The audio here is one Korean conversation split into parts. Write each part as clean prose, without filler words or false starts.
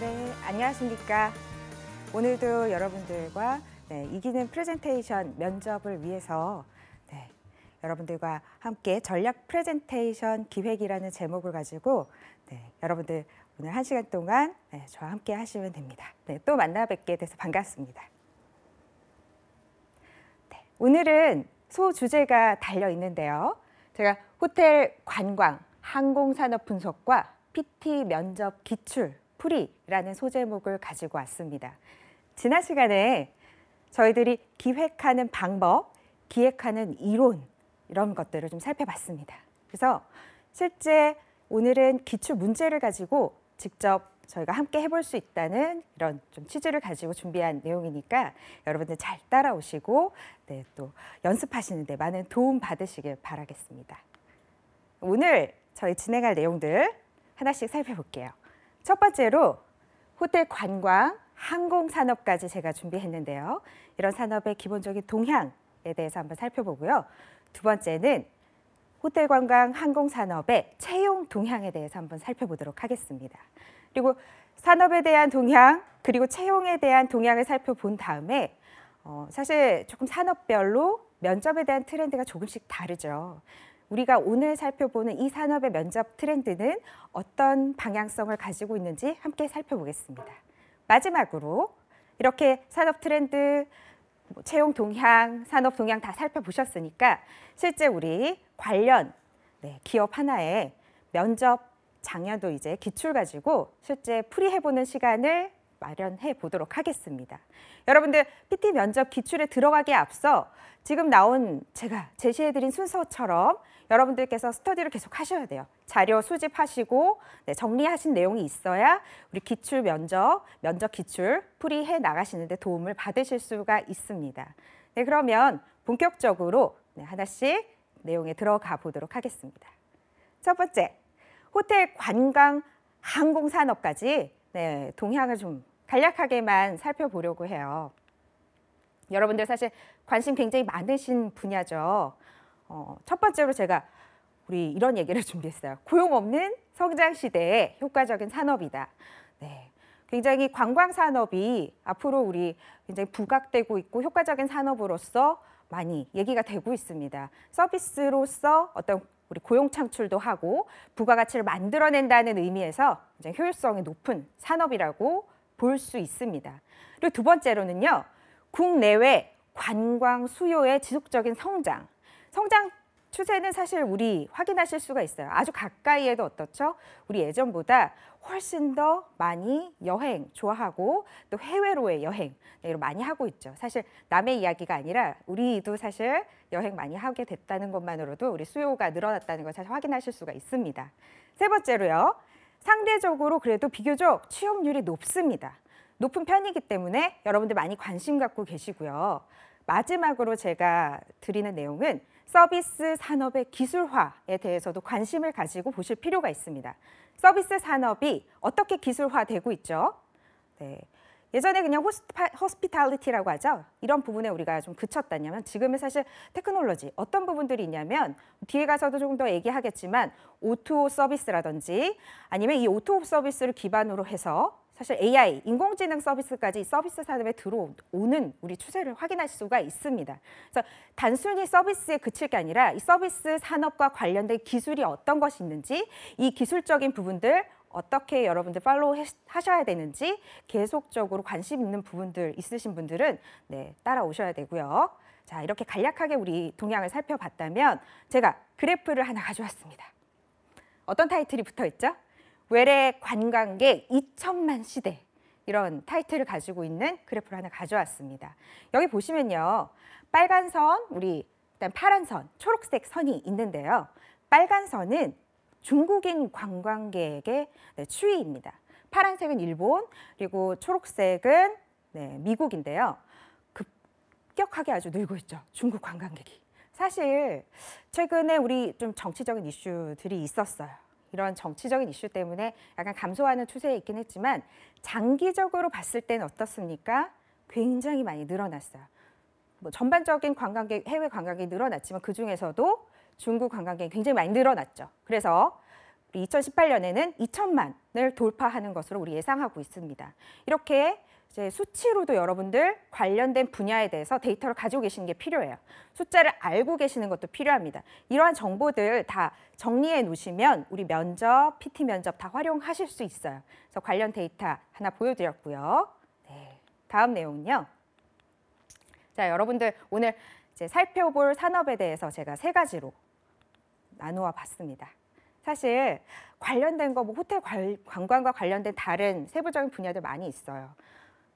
네, 안녕하십니까. 오늘도 여러분들과 이기는 프레젠테이션 면접을 위해서 여러분들과 함께 전략 프레젠테이션 기획이라는 제목을 가지고 여러분들 오늘 1시간 동안 저와 함께 하시면 됩니다. 또 만나 뵙게 돼서 반갑습니다. 오늘은 소주제가 달려 있는데요. 제가 호텔 관광, 항공산업 분석과 PT 면접 기출, 풀이라는 소제목을 가지고 왔습니다. 지난 시간에 저희들이 기획하는 방법, 기획하는 이론 이런 것들을 좀 살펴봤습니다. 그래서 실제 오늘은 기출 문제를 가지고 직접 저희가 함께 해볼 수 있다는 이런 좀 취지를 가지고 준비한 내용이니까 여러분들 잘 따라오시고 또 연습하시는 데 많은 도움 받으시길 바라겠습니다. 오늘 저희 진행할 내용들 하나씩 살펴볼게요. 첫 번째로 호텔 관광, 항공산업까지 제가 준비했는데요. 이런 산업의 기본적인 동향에 대해서 한번 살펴보고요. 두 번째는 호텔 관광, 항공산업의 채용 동향에 대해서 한번 살펴보도록 하겠습니다. 그리고 산업에 대한 동향, 그리고 채용에 대한 동향을 살펴본 다음에 사실 조금 산업별로 면접에 대한 트렌드가 조금씩 다르죠. 우리가 오늘 살펴보는 이 산업의 면접 트렌드는 어떤 방향성을 가지고 있는지 함께 살펴보겠습니다. 마지막으로 이렇게 산업 트렌드, 채용 동향, 산업 동향 다 살펴보셨으니까 실제 우리 관련 기업 하나의 면접 작년도 이제 기출 가지고 실제 풀이해보는 시간을 마련해 보도록 하겠습니다. 여러분들 PT 면접 기출에 들어가기에 앞서 지금 나온 제가 제시해드린 순서처럼 여러분들께서 스터디를 계속 하셔야 돼요. 자료 수집하시고 정리하신 내용이 있어야 우리 기출 면접 기출 풀이해 나가시는 데 도움을 받으실 수가 있습니다. 그러면 본격적으로 하나씩 내용에 들어가 보도록 하겠습니다. 첫 번째, 호텔 관광 항공산업까지 동향을 좀 간략하게만 살펴보려고 해요. 여러분들 사실 관심 굉장히 많으신 분야죠. 첫 번째로 제가 우리 이런 얘기를 준비했어요. 고용 없는 성장 시대의 효과적인 산업이다. 굉장히 관광 산업이 앞으로 우리 굉장히 부각되고 있고 효과적인 산업으로서 많이 얘기가 되고 있습니다. 서비스로서 어떤 우리 고용 창출도 하고 부가가치를 만들어낸다는 의미에서 굉장히 효율성이 높은 산업이라고 볼 수 있습니다. 그리고 두 번째로는요, 국내외 관광 수요의 지속적인 성장 추세는 사실 우리 확인하실 수가 있어요. 아주 가까이에도 어떻죠? 우리 예전보다 훨씬 더 많이 여행 좋아하고 또 해외로의 여행 이걸 많이 하고 있죠. 사실 남의 이야기가 아니라 우리도 사실 여행 많이 하게 됐다는 것만으로도 우리 수요가 늘어났다는 걸 사실 확인하실 수가 있습니다. 세 번째로요. 상대적으로 그래도 비교적 취업률이 높습니다. 높은 편이기 때문에 여러분들 많이 관심 갖고 계시고요. 마지막으로 제가 드리는 내용은 서비스 산업의 기술화에 대해서도 관심을 가지고 보실 필요가 있습니다. 서비스 산업이 어떻게 기술화되고 있죠? 예전에 그냥 호스피탈리티라고 하죠. 이런 부분에 우리가 좀 그쳤다면 지금은 사실 테크놀로지 어떤 부분들이 있냐면 뒤에 가서도 조금 더 얘기하겠지만 오토 서비스라든지 아니면 이 오토 서비스를 기반으로 해서 사실 AI, 인공지능 서비스까지 서비스 산업에 들어오는 우리 추세를 확인할 수가 있습니다. 그래서 단순히 서비스에 그칠 게 아니라 이 서비스 산업과 관련된 기술이 어떤 것이 있는지 이 기술적인 부분들 어떻게 여러분들 팔로우 하셔야 되는지 계속적으로 관심 있는 부분들 있으신 분들은 따라오셔야 되고요. 자, 이렇게 간략하게 우리 동향을 살펴봤다면 제가 그래프를 하나 가져왔습니다. 어떤 타이틀이 붙어 있죠? 외래 관광객 2천만 시대 이런 타이틀을 가지고 있는 그래프를 하나 가져왔습니다. 여기 보시면요. 빨간 선, 일단 파란 선, 초록색 선이 있는데요. 빨간 선은 중국인 관광객의 추이입니다. 파란색은 일본, 그리고 초록색은 미국인데요. 급격하게 아주 늘고 있죠. 중국 관광객이. 사실 최근에 우리 좀 정치적인 이슈들이 있었어요. 이런 정치적인 이슈 때문에 약간 감소하는 추세에 있긴 했지만 장기적으로 봤을 때는 어떻습니까? 굉장히 많이 늘어났어요. 전반적인 관광객, 해외 관광객이 늘어났지만 그중에서도 중국 관광객이 굉장히 많이 늘어났죠. 그래서 우리 2018년에는 2천만을 돌파하는 것으로 우리 예상하고 있습니다. 이렇게 이제 수치로도 여러분들 관련된 분야에 대해서 데이터를 가지고 계시는 게 필요해요. 숫자를 알고 계시는 것도 필요합니다. 이러한 정보들 다 정리해 놓으시면 우리 면접, PT 면접 다 활용하실 수 있어요. 그래서 관련 데이터 하나 보여드렸고요. 네, 다음 내용은요. 자, 여러분들 오늘 이제 살펴볼 산업에 대해서 제가 3가지로 나누어 봤습니다. 사실 관련된 거, 뭐 호텔 관광과 관련된 다른 세부적인 분야들 많이 있어요.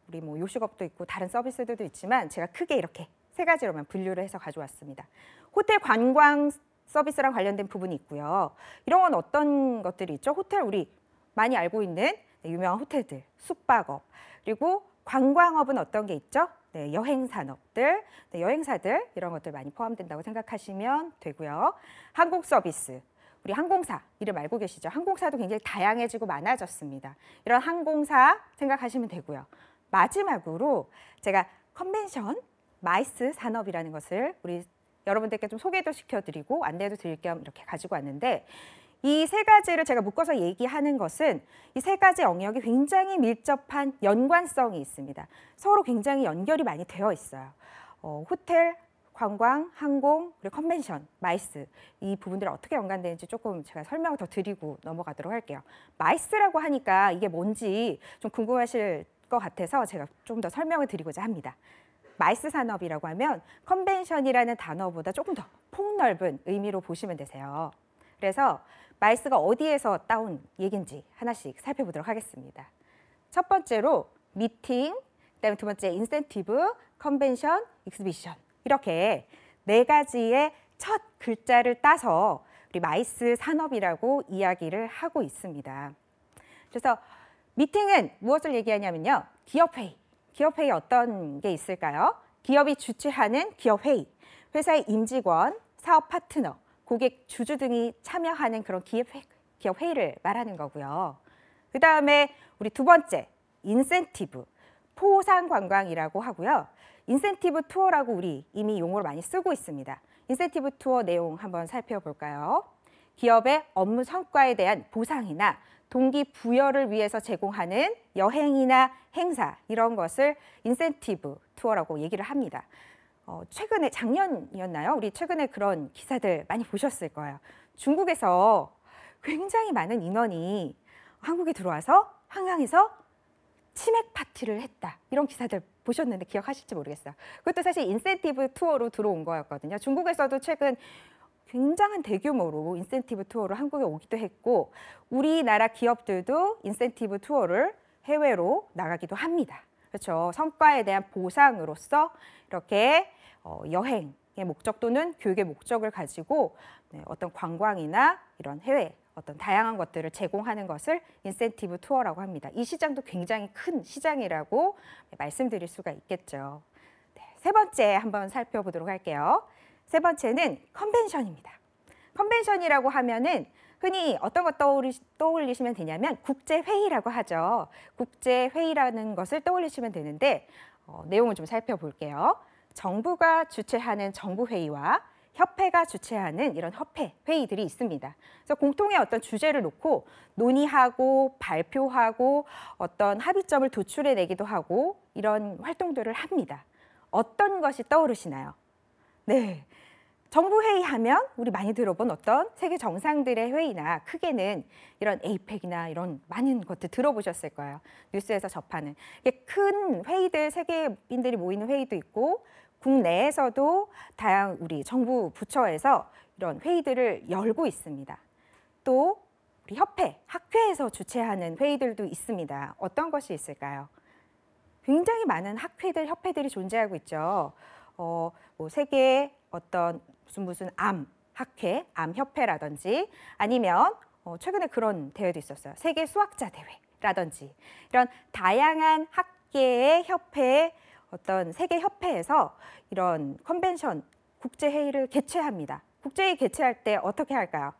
우리 뭐 요식업도 있고 다른 서비스들도 있지만 제가 크게 이렇게 3가지로만 분류를 해서 가져왔습니다. 호텔 관광 서비스랑 관련된 부분이 있고요. 이런 건 어떤 것들이 있죠? 호텔 우리 많이 알고 있는 유명한 호텔들, 숙박업, 그리고 관광업은 어떤 게 있죠? 네, 여행 산업들, 네, 여행사들 이런 것들 많이 포함된다고 생각하시면 되고요. 항공 서비스, 우리 항공사 이름 알고 계시죠? 항공사도 굉장히 다양해지고 많아졌습니다. 이런 항공사 생각하시면 되고요. 마지막으로 제가 컨벤션, 마이스 산업이라는 것을 우리 여러분들께 좀 소개도 시켜드리고 안내도 드릴 겸 이렇게 가지고 왔는데 이 3가지를 제가 묶어서 얘기하는 것은 이 3가지 영역이 굉장히 밀접한 연관성이 있습니다. 서로 굉장히 연결이 많이 되어 있어요. 호텔, 관광, 항공, 그리고 컨벤션, 마이스 이 부분들이 어떻게 연관되는지 조금 제가 설명을 더 드리고 넘어가도록 할게요. 마이스라고 하니까 이게 뭔지 좀 궁금하실 것 같아서 제가 좀 더 설명을 드리고자 합니다. 마이스 산업이라고 하면 컨벤션이라는 단어보다 조금 더 폭넓은 의미로 보시면 되세요. 그래서 마이스가 어디에서 따온 얘기인지 하나씩 살펴보도록 하겠습니다. 첫 번째로 미팅, 그다음에 두 번째 인센티브, 컨벤션, 익스비션 이렇게 4가지의 첫 글자를 따서 우리 마이스 산업이라고 이야기를 하고 있습니다. 그래서 미팅은 무엇을 얘기하냐면요. 기업회의. 기업회의 어떤 게 있을까요? 기업이 주최하는 기업회의, 회사의 임직원, 사업 파트너, 고객, 주주 등이 참여하는 그런 기업회의를 말하는 거고요. 그 다음에 우리 두 번째, 인센티브, 포상관광이라고 하고요. 인센티브 투어라고 우리 이미 용어를 많이 쓰고 있습니다. 인센티브 투어 내용 한번 살펴볼까요? 기업의 업무 성과에 대한 보상이나 동기부여를 위해서 제공하는 여행이나 행사 이런 것을 인센티브 투어라고 얘기를 합니다. 최근에 작년이었나요? 우리 최근에 그런 기사들 많이 보셨을 거예요. 중국에서 굉장히 많은 인원이 한국에 들어와서 한강에서 치맥 파티를 했다. 이런 기사들 보셨는데 기억하실지 모르겠어요. 그것도 사실 인센티브 투어로 들어온 거였거든요. 중국에서도 최근 굉장한 대규모로 인센티브 투어로 한국에 오기도 했고 우리나라 기업들도 인센티브 투어를 해외로 나가기도 합니다. 그렇죠. 성과에 대한 보상으로서 이렇게 여행의 목적 또는 교육의 목적을 가지고 어떤 관광이나 이런 해외 어떤 다양한 것들을 제공하는 것을 인센티브 투어라고 합니다. 이 시장도 굉장히 큰 시장이라고 말씀드릴 수가 있겠죠. 네, 3번째 한번 살펴보도록 할게요. 3번째는 컨벤션입니다. 컨벤션이라고 하면은 흔히 어떤 것 떠올리시면 되냐면 국제회의라고 하죠. 국제회의라는 것을 떠올리시면 되는데 내용을 좀 살펴볼게요. 정부가 주최하는 정부회의와 협회가 주최하는 이런 협회 회의들이 있습니다. 그래서 공통의 어떤 주제를 놓고 논의하고 발표하고 어떤 합의점을 도출해내기도 하고 이런 활동들을 합니다. 어떤 것이 떠오르시나요? 네, 정부회의 하면 우리 많이 들어본 어떤 세계 정상들의 회의나 크게는 이런 에이펙이나 이런 많은 것들 들어보셨을 거예요. 뉴스에서 접하는. 큰 회의들, 세계인들이 모이는 회의도 있고 국내에서도 다양한 우리 정부 부처에서 이런 회의들을 열고 있습니다. 또 우리 협회, 학회에서 주최하는 회의들도 있습니다. 어떤 것이 있을까요? 굉장히 많은 학회들, 협회들이 존재하고 있죠. 뭐 세계 어떤 무슨 암 학회, 암 협회라든지 아니면 최근에 그런 대회도 있었어요. 세계 수학자 대회라든지 이런 다양한 학계의 협회의 어떤 세계 협회에서 이런 컨벤션 국제 회의를 개최합니다. 국제 회의 개최할 때 어떻게 할까요?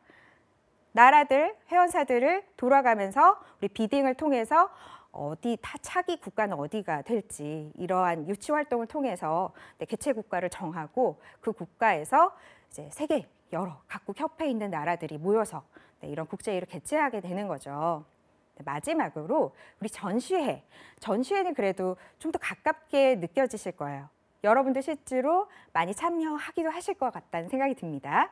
나라들, 회원사들을 돌아가면서 우리 비딩을 통해서 차기 국가는 어디가 될지 이러한 유치 활동을 통해서 개최 국가를 정하고 그 국가에서 이제 세계 여러 각국 협회에 있는 나라들이 모여서 네, 이런 국제회의를 개최하게 되는 거죠. 네, 마지막으로 우리 전시회. 전시회는 그래도 좀 더 가깝게 느껴지실 거예요. 여러분도 실제로 많이 참여하기도 하실 것 같다는 생각이 듭니다.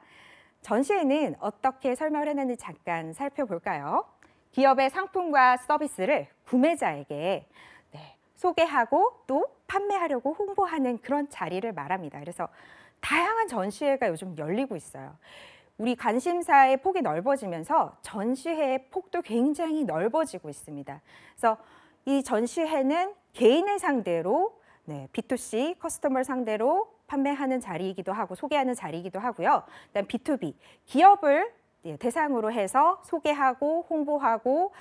전시회는 어떻게 설명을 했는지 잠깐 살펴볼까요? 기업의 상품과 서비스를 구매자에게 소개하고 또 판매하려고 홍보하는 그런 자리를 말합니다. 그래서 다양한 전시회가 요즘 열리고 있어요. 우리 관심사의 폭이 넓어지면서 전시회의 폭도 굉장히 넓어지고 있습니다. 그래서 이 전시회는 개인을 상대로 B2C 커스터머를 상대로 판매하는 자리이기도 하고 소개하는 자리이기도 하고요. 그다음 B2B 기업을 대상으로 해서 소개하고 홍보하고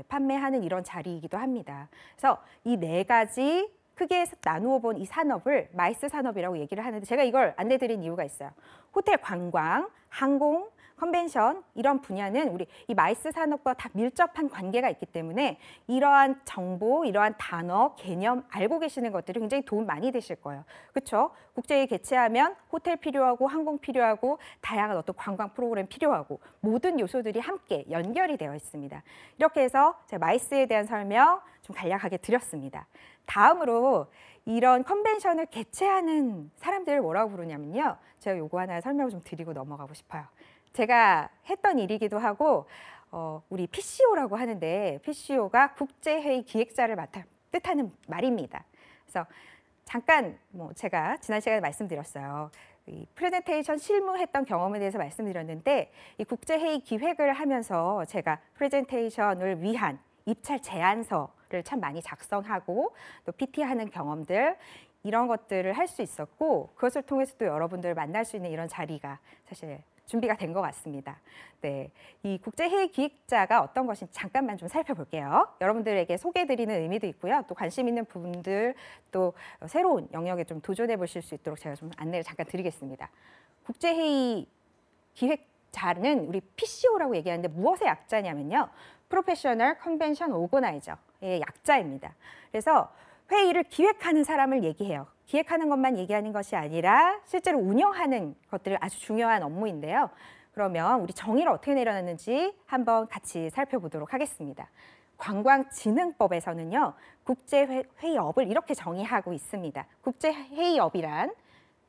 판매하는 이런 자리이기도 합니다. 그래서 이 네 가지 크게 나누어 본 이 산업을 마이스 산업이라고 얘기를 하는데 제가 이걸 안내드린 이유가 있어요. 호텔 관광, 항공, 컨벤션 이런 분야는 우리 이 마이스 산업과 다 밀접한 관계가 있기 때문에 이러한 정보, 이러한 단어, 개념 알고 계시는 것들이 굉장히 도움 많이 되실 거예요. 그렇죠? 국제회의 개최하면 호텔 필요하고 항공 필요하고 다양한 어떤 관광 프로그램 필요하고 모든 요소들이 함께 연결이 되어 있습니다. 이렇게 해서 제가 마이스에 대한 설명 좀 간략하게 드렸습니다. 다음으로 이런 컨벤션을 개최하는 사람들을 뭐라고 부르냐면요. 제가 요거 하나 설명을 좀 드리고 넘어가고 싶어요. 제가 했던 일이기도 하고 우리 PCO라고 하는데 PCO가 국제회의 기획자를 뜻하는 말입니다. 그래서 잠깐 제가 지난 시간에 말씀드렸어요. 이 프레젠테이션 실무했던 경험에 대해서 말씀드렸는데 이 국제회의 기획을 하면서 제가 프레젠테이션을 위한 입찰 제안서를 참 많이 작성하고 또 PT하는 경험들 이런 것들을 할 수 있었고 그것을 통해서 또 여러분들을 만날 수 있는 이런 자리가 사실 준비가 된 것 같습니다. 네, 이 국제회의 기획자가 어떤 것인지 잠깐만 좀 살펴볼게요. 여러분들에게 소개해드리는 의미도 있고요. 또 관심 있는 부분들, 또 새로운 영역에 좀 도전해 보실 수 있도록 제가 좀 안내를 잠깐 드리겠습니다. 국제회의 기획자는 우리 PCO라고 얘기하는데 무엇의 약자냐면요. 프로페셔널 컨벤션 오거나이저의 약자입니다. 그래서 회의를 기획하는 사람을 얘기해요. 기획하는 것만 얘기하는 것이 아니라 실제로 운영하는 것들이 아주 중요한 업무인데요. 그러면 우리 정의를 어떻게 내려놨는지 한번 같이 살펴보도록 하겠습니다. 관광진흥법에서는요. 국제회의업을 이렇게 정의하고 있습니다. 국제회의업이란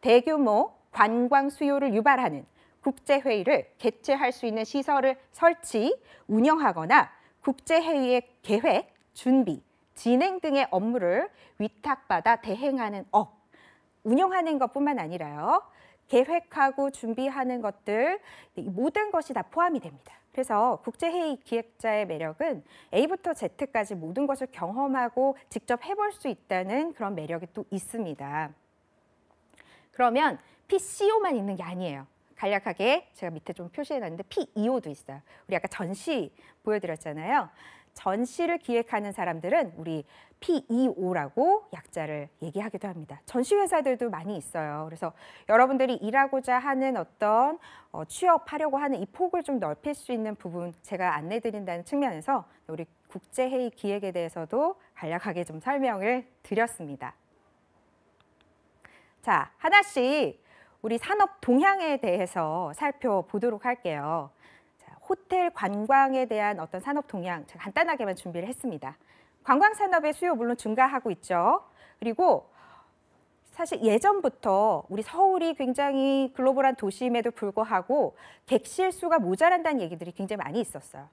대규모 관광 수요를 유발하는 국제회의를 개최할 수 있는 시설을 설치, 운영하거나 국제회의의 계획, 준비, 진행 등의 업무를 위탁받아 대행하는 업, 운영하는 것뿐만 아니라요. 계획하고 준비하는 것들, 모든 것이 다 포함이 됩니다. 그래서 국제회의 기획자의 매력은 A부터 Z까지 모든 것을 경험하고 직접 해볼 수 있다는 그런 매력이 또 있습니다. 그러면 PCO만 있는 게 아니에요. 간략하게 제가 밑에 좀 표시해놨는데 PEO도 있어요. 우리 아까 전시 보여드렸잖아요. 전시를 기획하는 사람들은 우리 PEO라고 약자를 얘기하기도 합니다. 전시회사들도 많이 있어요. 그래서 여러분들이 일하고자 하는 어떤 취업하려고 하는 이 폭을 좀 넓힐 수 있는 부분 제가 안내드린다는 측면에서 우리 국제회의 기획에 대해서도 간략하게 좀 설명을 드렸습니다. 자, 하나씩 우리 산업 동향에 대해서 살펴보도록 할게요. 호텔 관광에 대한 어떤 산업 동향 제가 간단하게만 준비를 했습니다. 관광 산업의 수요 물론 증가하고 있죠. 그리고 사실 예전부터 우리 서울이 굉장히 글로벌한 도시임에도 불구하고 객실 수가 모자란다는 얘기들이 굉장히 많이 있었어요.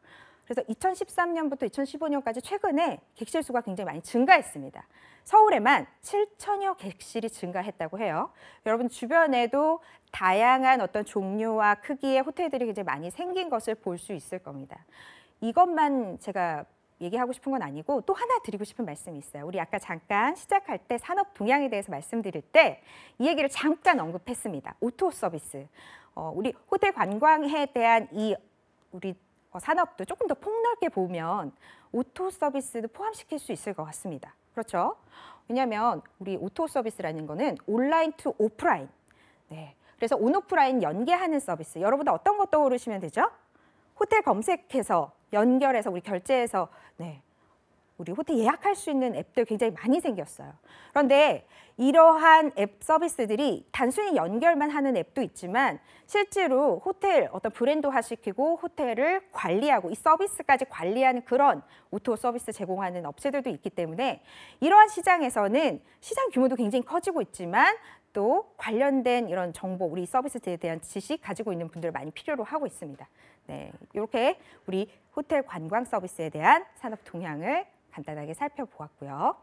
그래서 2013년부터 2015년까지 최근에 객실 수가 굉장히 많이 증가했습니다. 서울에만 7천여 객실이 증가했다고 해요. 여러분 주변에도 다양한 어떤 종류와 크기의 호텔들이 굉장히 많이 생긴 것을 볼 수 있을 겁니다. 이것만 제가 얘기하고 싶은 건 아니고 또 하나 드리고 싶은 말씀이 있어요. 우리 아까 잠깐 시작할 때 산업 동향에 대해서 말씀드릴 때 이 얘기를 잠깐 언급했습니다. 오토 서비스. 우리 호텔 관광에 대한 이 우리 산업도 조금 더 폭넓게 보면 오토 서비스도 포함시킬 수 있을 것 같습니다. 그렇죠? 왜냐하면 우리 오토 서비스라는 거는 온라인 투 오프라인. 네. 그래서 온오프라인 연계하는 서비스. 여러분들 어떤 거 떠오르시면 되죠? 호텔 검색해서 연결해서 우리 결제해서 우리 호텔 예약할 수 있는 앱들 굉장히 많이 생겼어요. 그런데 이러한 앱 서비스들이 단순히 연결만 하는 앱도 있지만 실제로 호텔 어떤 브랜드화시키고 호텔을 관리하고 이 서비스까지 관리하는 그런 오토 서비스 제공하는 업체들도 있기 때문에 이러한 시장에서는 시장 규모도 굉장히 커지고 있지만 또 관련된 이런 정보, 우리 서비스에 대한 지식 가지고 있는 분들을 많이 필요로 하고 있습니다. 네, 이렇게 우리 호텔 관광 서비스에 대한 산업 동향을 간단하게 살펴보았고요.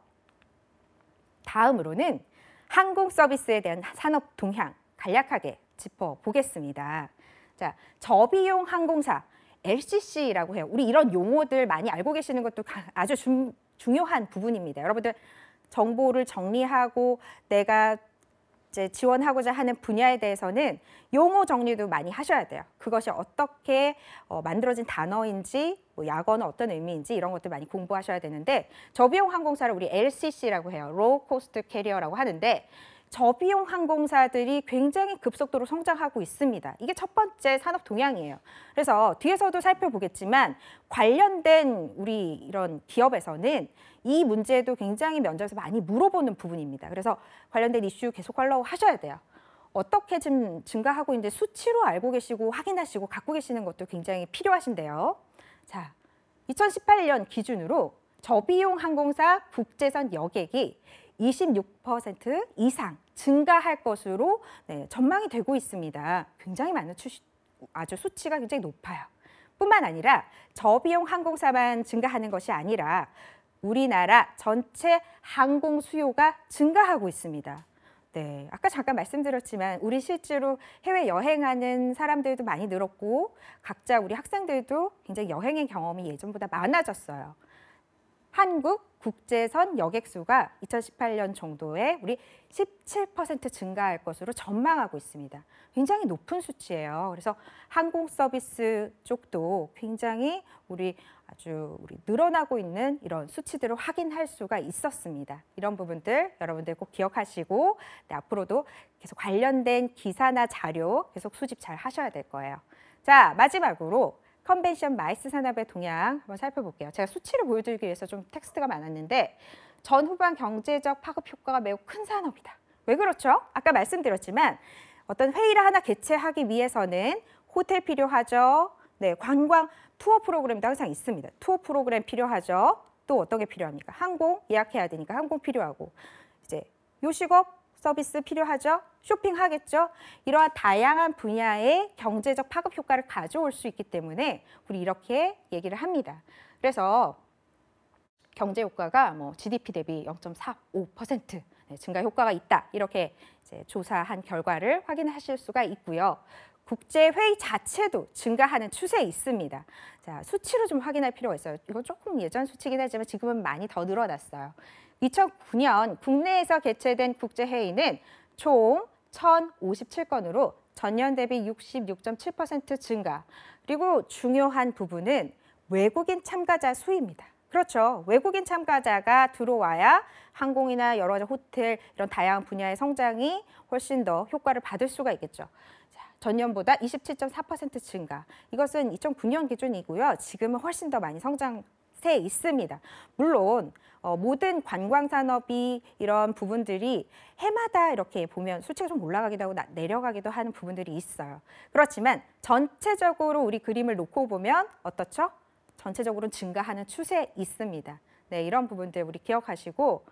다음으로는 항공 서비스에 대한 산업 동향 간략하게 짚어보겠습니다. 자, 저비용 항공사, LCC라고 해요. 우리 이런 용어들 많이 알고 계시는 것도 아주 중요한 부분입니다. 여러분들 정보를 정리하고 내가 이제 지원하고자 하는 분야에 대해서는 용어 정리도 많이 하셔야 돼요. 그것이 어떻게 만들어진 단어인지, 뭐 약어는 어떤 의미인지 이런 것들 많이 공부하셔야 되는데 저비용 항공사를 우리 LCC라고 해요. Low Cost Carrier라고 하는데 저비용 항공사들이 굉장히 급속도로 성장하고 있습니다. 이게 첫 번째 산업 동향이에요. 그래서 뒤에서도 살펴보겠지만 관련된 우리 이런 기업에서는 이 문제도 굉장히 면접에서 많이 물어보는 부분입니다. 그래서 관련된 이슈 계속 팔로우 하셔야 돼요. 어떻게 지금 증가하고 있는지 수치로 알고 계시고 확인하시고 갖고 계시는 것도 굉장히 필요하신데요. 자, 2018년 기준으로 저비용 항공사 국제선 여객이 26% 이상 증가할 것으로 전망이 되고 있습니다. 굉장히 많은 아주 수치가 굉장히 높아요. 뿐만 아니라 저비용 항공사만 증가하는 것이 아니라 우리나라 전체 항공 수요가 증가하고 있습니다. 네, 아까 잠깐 말씀드렸지만 우리 실제로 해외 여행하는 사람들도 많이 늘었고 각자 우리 학생들도 굉장히 여행의 경험이 예전보다 많아졌어요. 한국 국제선 여객 수가 2018년 정도에 우리 17% 증가할 것으로 전망하고 있습니다. 굉장히 높은 수치예요. 그래서 항공 서비스 쪽도 굉장히 아주 늘어나고 있는 이런 수치들을 확인할 수가 있었습니다. 이런 부분들 여러분들 꼭 기억하시고 앞으로도 계속 관련된 기사나 자료 계속 수집 잘 하셔야 될 거예요. 자, 마지막으로 컨벤션 마이스 산업의 동향 한번 살펴볼게요. 제가 수치를 보여드리기 위해서 좀 텍스트가 많았는데 전후반 경제적 파급 효과가 매우 큰 산업이다. 왜 그렇죠? 아까 말씀드렸지만 어떤 회의를 하나 개최하기 위해서는 호텔 필요하죠. 네, 관광 투어 프로그램도 항상 있습니다. 투어 프로그램 필요하죠. 또 어떤 게 필요합니까? 항공 예약해야 되니까 항공 필요하고 이제 요식업 서비스 필요하죠. 쇼핑하겠죠. 이러한 다양한 분야의 경제적 파급 효과를 가져올 수 있기 때문에 우리 이렇게 얘기를 합니다. 그래서 경제 효과가 GDP 대비 0.45% 증가 효과가 있다. 이렇게 이제 조사한 결과를 확인하실 수가 있고요. 국제 회의 자체도 증가하는 추세에 있습니다. 자, 수치로 좀 확인할 필요가 있어요. 이건 조금 예전 수치긴 하지만 지금은 많이 더 늘어났어요. 2009년 국내에서 개최된 국제회의는 총 1,057건으로 전년 대비 66.7% 증가. 그리고 중요한 부분은 외국인 참가자 수입니다. 그렇죠. 외국인 참가자가 들어와야 항공이나 여러 가지 호텔 이런 다양한 분야의 성장이 훨씬 더 효과를 받을 수가 있겠죠. 자, 전년보다 27.4% 증가. 이것은 2009년 기준이고요. 지금은 훨씬 더 많이 성장세 있습니다. 물론 모든 관광 산업이 이런 부분들이 해마다 이렇게 보면 수치가 좀 올라가기도 하고 내려가기도 하는 부분들이 있어요. 그렇지만 전체적으로 우리 그림을 놓고 보면 어떻죠? 전체적으로는 증가하는 추세에 있습니다. 네, 이런 부분들 우리 기억하시고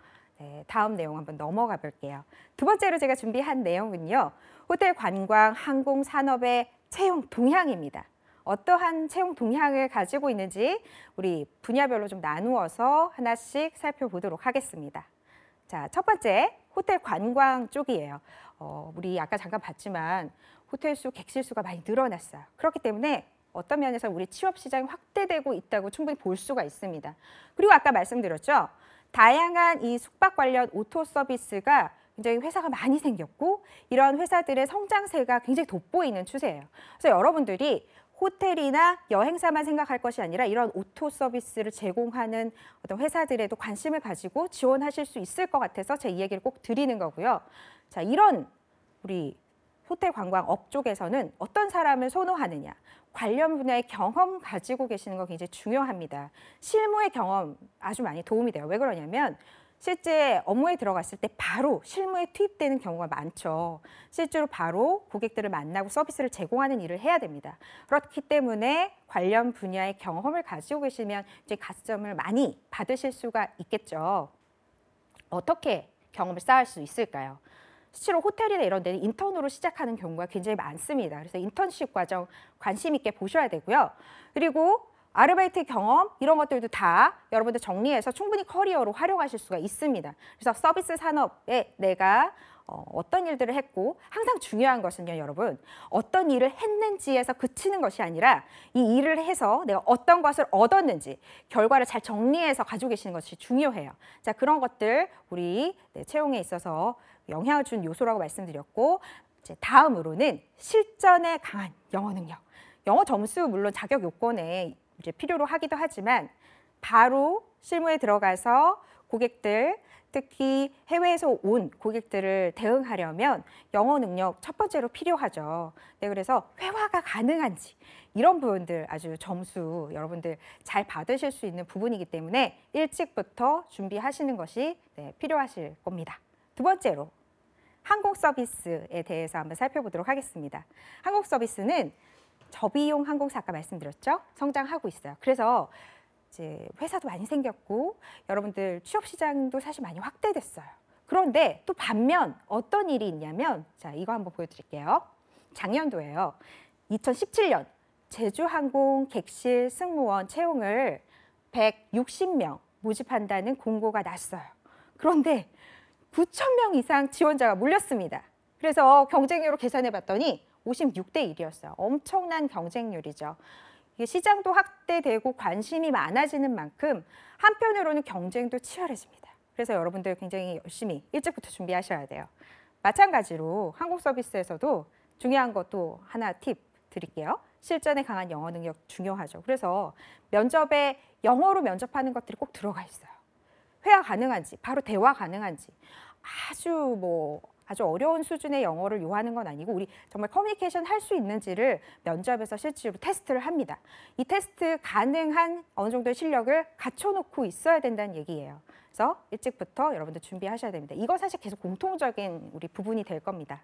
다음 내용 한번 넘어가 볼게요. 두 번째로 제가 준비한 내용은요. 호텔 관광 항공 산업의 채용 동향입니다. 어떠한 채용 동향을 가지고 있는지 우리 분야별로 좀 나누어서 하나씩 살펴보도록 하겠습니다. 자, 첫 번째 호텔 관광 쪽이에요. 우리 아까 잠깐 봤지만 호텔 수, 객실 수가 많이 늘어났어요. 그렇기 때문에 어떤 면에서 우리 취업 시장이 확대되고 있다고 충분히 볼 수가 있습니다. 그리고 아까 말씀드렸죠. 다양한 이 숙박 관련 오토 서비스가 굉장히 회사가 많이 생겼고 이런 회사들의 성장세가 굉장히 돋보이는 추세예요. 그래서 여러분들이 호텔이나 여행사만 생각할 것이 아니라 이런 오토 서비스를 제공하는 어떤 회사들에도 관심을 가지고 지원하실 수 있을 것 같아서 제가 이 얘기를 꼭 드리는 거고요. 자, 이런 우리 호텔 관광업 쪽에서는 어떤 사람을 선호하느냐, 관련 분야의 경험 가지고 계시는 거 굉장히 중요합니다. 실무의 경험 아주 많이 도움이 돼요. 왜 그러냐면 실제 업무에 들어갔을 때 바로 실무에 투입되는 경우가 많죠. 실제로 바로 고객들을 만나고 서비스를 제공하는 일을 해야 됩니다. 그렇기 때문에 관련 분야의 경험을 가지고 계시면 이제 가점을 많이 받으실 수가 있겠죠. 어떻게 경험을 쌓을 수 있을까요? 실제로 호텔이나 이런 데는 인턴으로 시작하는 경우가 굉장히 많습니다. 그래서 인턴십 과정 관심 있게 보셔야 되고요. 그리고 아르바이트 경험 이런 것들도 다 여러분들 정리해서 충분히 커리어로 활용하실 수가 있습니다. 그래서 서비스 산업에 내가 어떤 일들을 했고 항상 중요한 것은요, 여러분. 어떤 일을 했는지에서 그치는 것이 아니라 이 일을 해서 내가 어떤 것을 얻었는지 결과를 잘 정리해서 가지고 계시는 것이 중요해요. 자, 그런 것들 우리 채용에 있어서 영향을 준 요소라고 말씀드렸고 이제 다음으로는 실전에 강한 영어 능력. 영어 점수 물론 자격 요건에 이제 필요로 하기도 하지만 바로 실무에 들어가서 고객들 특히 해외에서 온 고객들을 대응하려면 영어 능력 첫 번째로 필요하죠. 네, 그래서 회화가 가능한지 이런 부분들 아주 점수 여러분들 잘 받으실 수 있는 부분이기 때문에 일찍부터 준비하시는 것이 필요하실 겁니다. 두 번째로 항공 서비스에 대해서 한번 살펴보도록 하겠습니다. 항공 서비스는 저비용 항공사 아까 말씀드렸죠? 성장하고 있어요. 그래서 이제 회사도 많이 생겼고 여러분들 취업 시장도 사실 많이 확대됐어요. 그런데 또 반면 어떤 일이 있냐면 자, 이거 한번 보여드릴게요. 작년도예요. 2017년 제주항공 객실 승무원 채용을 160명 모집한다는 공고가 났어요. 그런데 9,000명 이상 지원자가 몰렸습니다. 그래서 경쟁률을 계산해 봤더니 56대 1이었어요. 엄청난 경쟁률이죠. 이게 시장도 확대되고 관심이 많아지는 만큼 한편으로는 경쟁도 치열해집니다. 그래서 여러분들 굉장히 열심히 일찍부터 준비하셔야 돼요. 마찬가지로 항공 서비스에서도 중요한 것도 하나 팁 드릴게요. 실전에 강한 영어 능력 중요하죠. 그래서 면접에 영어로 면접하는 것들이 꼭 들어가 있어요. 회화 가능한지, 바로 대화 가능한지, 아주 어려운 수준의 영어를 요하는 건 아니고 우리 정말 커뮤니케이션 할 수 있는지를 면접에서 실제로 테스트를 합니다. 이 테스트 가능한 어느 정도의 실력을 갖춰놓고 있어야 된다는 얘기예요. 그래서 일찍부터 여러분들 준비하셔야 됩니다. 이거 사실 계속 공통적인 우리 부분이 될 겁니다.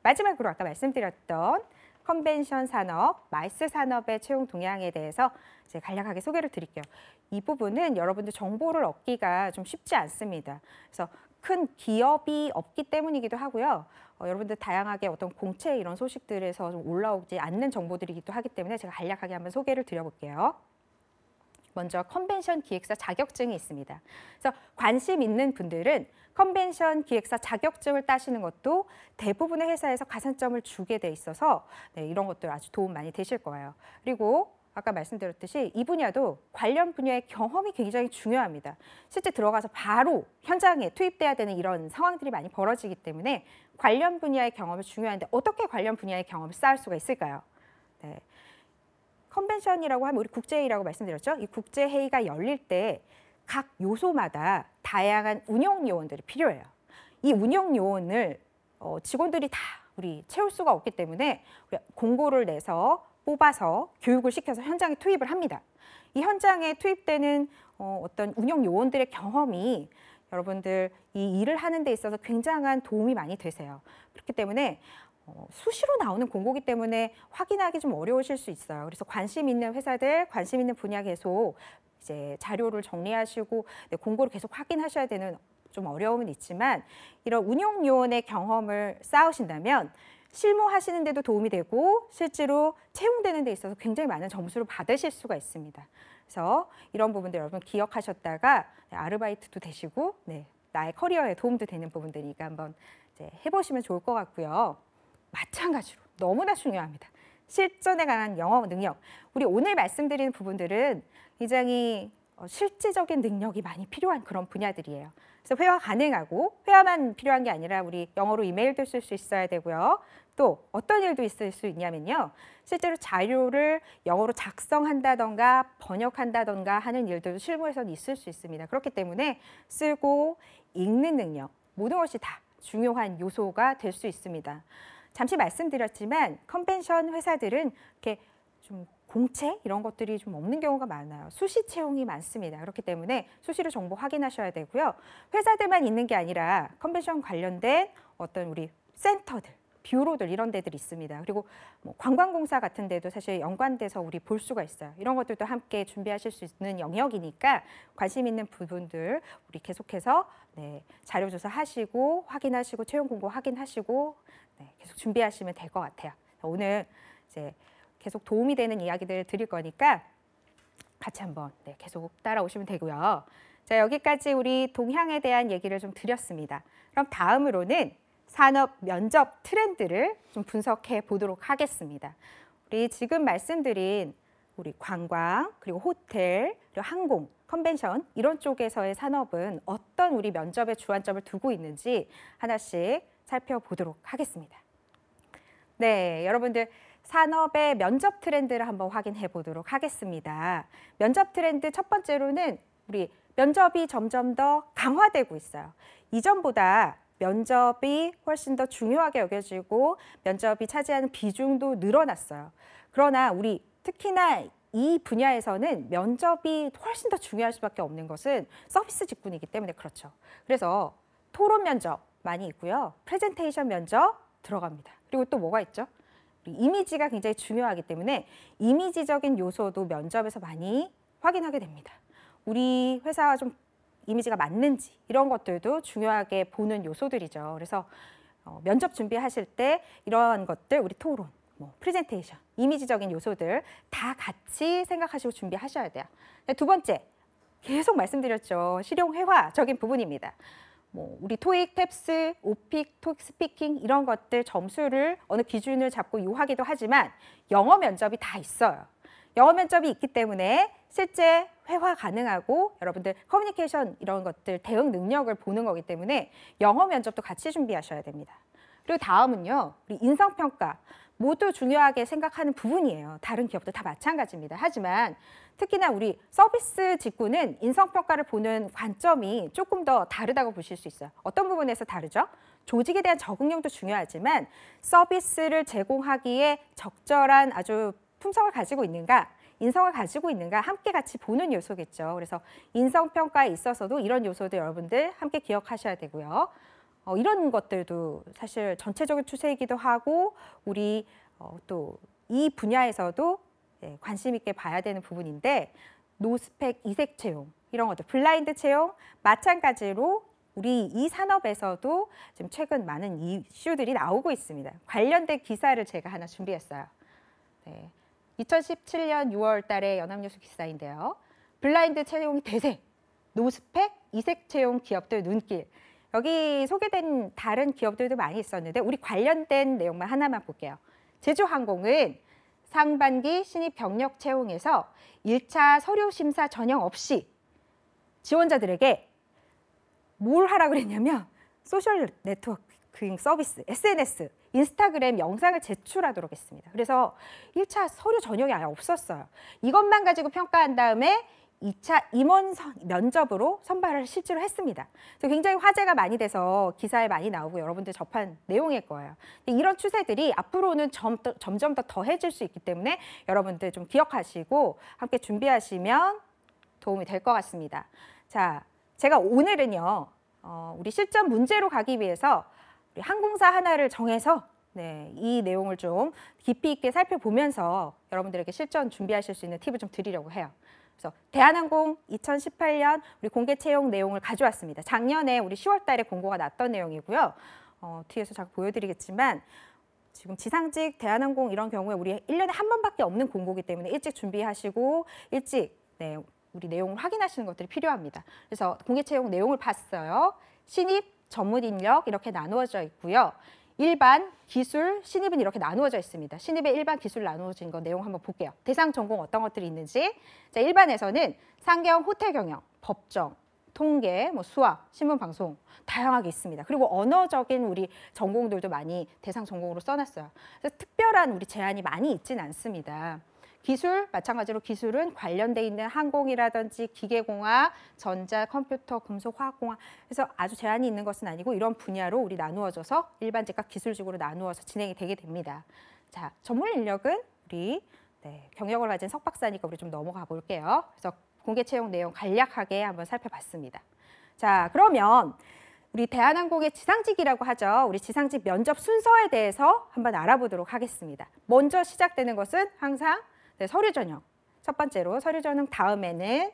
마지막으로 아까 말씀드렸던 컨벤션 산업, 마이스 산업의 채용 동향에 대해서 이제 간략하게 소개를 드릴게요. 이 부분은 여러분들 정보를 얻기가 좀 쉽지 않습니다. 그래서 큰 기업이 없기 때문이기도 하고요. 여러분들 다양하게 어떤 공채 이런 소식들에서 좀 올라오지 않는 정보들이기도 하기 때문에 제가 간략하게 한번 소개를 드려볼게요. 먼저 컨벤션 기획사 자격증이 있습니다. 그래서 관심 있는 분들은 컨벤션 기획사 자격증을 따시는 것도 대부분의 회사에서 가산점을 주게 돼 있어서 이런 것들 아주 도움 많이 되실 거예요. 그리고 아까 말씀드렸듯이 이 분야도 관련 분야의 경험이 굉장히 중요합니다. 실제 들어가서 바로 현장에 투입돼야 되는 이런 상황들이 많이 벌어지기 때문에 관련 분야의 경험이 중요한데 어떻게 관련 분야의 경험을 쌓을 수가 있을까요? 네. 컨벤션이라고 하면 우리 국제회의라고 말씀드렸죠. 이 국제회의가 열릴 때 각 요소마다 다양한 운영 요원들이 필요해요. 이 운영 요원을 직원들이 다 우리 채울 수가 없기 때문에 공고를 내서 뽑아서 교육을 시켜서 현장에 투입을 합니다. 이 현장에 투입되는 어떤 운영 요원들의 경험이 여러분들 이 일을 하는 데 있어서 굉장한 도움이 많이 되세요. 그렇기 때문에 수시로 나오는 공고기 때문에 확인하기 좀 어려우실 수 있어요. 그래서 관심 있는 회사들, 관심 있는 분야 계속 이제 자료를 정리하시고 공고를 계속 확인하셔야 되는 좀 어려움은 있지만 이런 운영 요원의 경험을 쌓으신다면 실무하시는 데도 도움이 되고 실제로 채용되는 데 있어서 굉장히 많은 점수를 받으실 수가 있습니다. 그래서 이런 부분들 여러분 기억하셨다가 아르바이트도 되시고 나의 커리어에 도움도 되는 부분들이니까 한번 이제 해보시면 좋을 것 같고요. 마찬가지로 너무나 중요합니다. 실전에 관한 영어 능력. 우리 오늘 말씀드리는 부분들은 굉장히 실제적인 능력이 많이 필요한 그런 분야들이에요. 그래서 회화 가능하고 회화만 필요한 게 아니라 우리 영어로 이메일도 쓸 수 있어야 되고요. 또 어떤 일도 있을 수 있냐면요. 실제로 자료를 영어로 작성한다던가 번역한다던가 하는 일들도 실무에서는 있을 수 있습니다. 그렇기 때문에 쓰고 읽는 능력 모든 것이 다 중요한 요소가 될 수 있습니다. 잠시 말씀드렸지만 컨벤션 회사들은 이렇게 좀 공채 이런 것들이 좀 없는 경우가 많아요. 수시 채용이 많습니다. 그렇기 때문에 수시로 정보 확인하셔야 되고요. 회사들만 있는 게 아니라 컨벤션 관련된 어떤 우리 센터들, 뷰로들 이런 데들이 있습니다. 그리고 뭐 관광공사 같은 데도 사실 연관돼서 우리 볼 수가 있어요. 이런 것들도 함께 준비하실 수 있는 영역이니까 관심 있는 부분들 우리 계속해서 자료 조사하시고 확인하시고 채용 공고 확인하시고 계속 준비하시면 될 것 같아요. 오늘 이제 계속 도움이 되는 이야기들 드릴 거니까 같이 한번 계속 따라오시면 되고요. 자, 여기까지 우리 동향에 대한 얘기를 좀 드렸습니다. 그럼 다음으로는 산업 면접 트렌드를 좀 분석해 보도록 하겠습니다. 우리 지금 말씀드린 우리 관광, 그리고 호텔, 그리고 항공, 컨벤션 이런 쪽에서의 산업은 어떤 우리 면접에 주안점을 두고 있는지 하나씩 살펴보도록 하겠습니다. 네, 여러분들 산업의 면접 트렌드를 한번 확인해 보도록 하겠습니다. 면접 트렌드 첫 번째로는 우리 면접이 점점 더 강화되고 있어요. 이전보다 면접이 훨씬 더 중요하게 여겨지고 면접이 차지하는 비중도 늘어났어요. 그러나 우리 특히나 이 분야에서는 면접이 훨씬 더 중요할 수밖에 없는 것은 서비스 직군이기 때문에 그렇죠. 그래서 토론 면접 많이 있고요. 프레젠테이션 면접 들어갑니다. 그리고 또 뭐가 있죠? 이미지가 굉장히 중요하기 때문에 이미지적인 요소도 면접에서 많이 확인하게 됩니다. 우리 회사와 좀 이미지가 맞는지 이런 것들도 중요하게 보는 요소들이죠. 그래서 면접 준비하실 때 이런 것들 우리 토론, 프레젠테이션, 이미지적인 요소들 다 같이 생각하시고 준비하셔야 돼요. 두 번째, 계속 말씀드렸죠. 실용회화적인 부분입니다. 우리 토익, 탭스, 오픽, 토익 스피킹 이런 것들 점수를 어느 기준을 잡고 요하기도 하지만 영어 면접이 다 있어요. 영어 면접이 있기 때문에 실제 회화 가능하고 여러분들 커뮤니케이션 이런 것들 대응 능력을 보는 거기 때문에 영어 면접도 같이 준비하셔야 됩니다. 그리고 다음은요. 우리 인성평가 모두 중요하게 생각하는 부분이에요. 다른 기업도 다 마찬가지입니다. 하지만 특히나 우리 서비스 직군은 인성평가를 보는 관점이 조금 더 다르다고 보실 수 있어요. 어떤 부분에서 다르죠? 조직에 대한 적응력도 중요하지만 서비스를 제공하기에 적절한 아주 품성을 가지고 있는가, 인성을 가지고 있는가 함께 같이 보는 요소겠죠. 그래서 인성평가에 있어서도 이런 요소도 여러분들 함께 기억하셔야 되고요. 이런 것들도 사실 전체적인 추세이기도 하고 우리 또 이 분야에서도 관심 있게 봐야 되는 부분인데 노스펙 이색 채용 이런 것들 블라인드 채용 마찬가지로 우리 이 산업에서도 지금 최근 많은 이슈들이 나오고 있습니다. 관련된 기사를 제가 하나 준비했어요. 2017년 6월 달에 연합뉴스 기사인데요. 블라인드 채용이 대세, 노스펙 이색 채용 기업들 눈길. 여기 소개된 다른 기업들도 많이 있었는데 우리 관련된 내용만 하나만 볼게요. 제주항공은 상반기 신입 병력 채용에서 1차 서류 심사 전형 없이 지원자들에게 뭘 하라고 그랬냐면 소셜 네트워킹 서비스, SNS, 인스타그램 영상을 제출하도록 했습니다. 그래서 1차 서류 전형이 아예 없었어요. 이것만 가지고 평가한 다음에 2차 임원 면접으로 선발을 실제로 했습니다. 그래서 굉장히 화제가 많이 돼서 기사에 많이 나오고 여러분들 접한 내용일 거예요. 이런 추세들이 앞으로는 점점 더 더해질 수 있기 때문에 여러분들 좀 기억하시고 함께 준비하시면 도움이 될 것 같습니다. 자, 제가 오늘은요, 우리 실전 문제로 가기 위해서 우리 항공사 하나를 정해서 이 내용을 좀 깊이 있게 살펴보면서 여러분들에게 실전 준비하실 수 있는 팁을 좀 드리려고 해요. 그래서 대한항공 2018년 우리 공개 채용 내용을 가져왔습니다. 작년에 우리 10월 달에 공고가 났던 내용이고요. 뒤에서 잠깐 보여드리겠지만 지금 지상직 대한항공 이런 경우에 우리 1년에 한 번밖에 없는 공고이기 때문에 일찍 준비하시고 일찍 우리 내용을 확인하시는 것들이 필요합니다. 그래서 공개 채용 내용을 봤어요. 신입, 전문 인력 이렇게 나누어져 있고요. 일반, 기술, 신입은 이렇게 나누어져 있습니다. 신입의 일반, 기술 나누어진 거 내용 한번 볼게요. 대상 전공 어떤 것들이 있는지. 자, 일반에서는 상경, 호텔 경영, 법정, 통계, 수학, 신문, 방송 다양하게 있습니다. 그리고 언어적인 우리 전공들도 많이 대상 전공으로 써놨어요. 그래서 특별한 우리 제한이 많이 있지는 않습니다. 기술, 마찬가지로 기술은 관련돼 있는 항공이라든지 기계공학, 전자, 컴퓨터, 금속, 화학공학 그래서 아주 제한이 있는 것은 아니고 이런 분야로 우리 나누어져서 일반직과 기술직으로 나누어서 진행이 되게 됩니다. 자, 전문 인력은 우리 경력을 가진 석박사니까 우리 좀 넘어가 볼게요. 그래서 공개 채용 내용 간략하게 한번 살펴봤습니다. 자, 그러면 우리 대한항공의 지상직이라고 하죠. 우리 지상직 면접 순서에 대해서 한번 알아보도록 하겠습니다. 먼저 시작되는 것은 항상 서류 전형. 첫 번째로 서류 전형 다음에는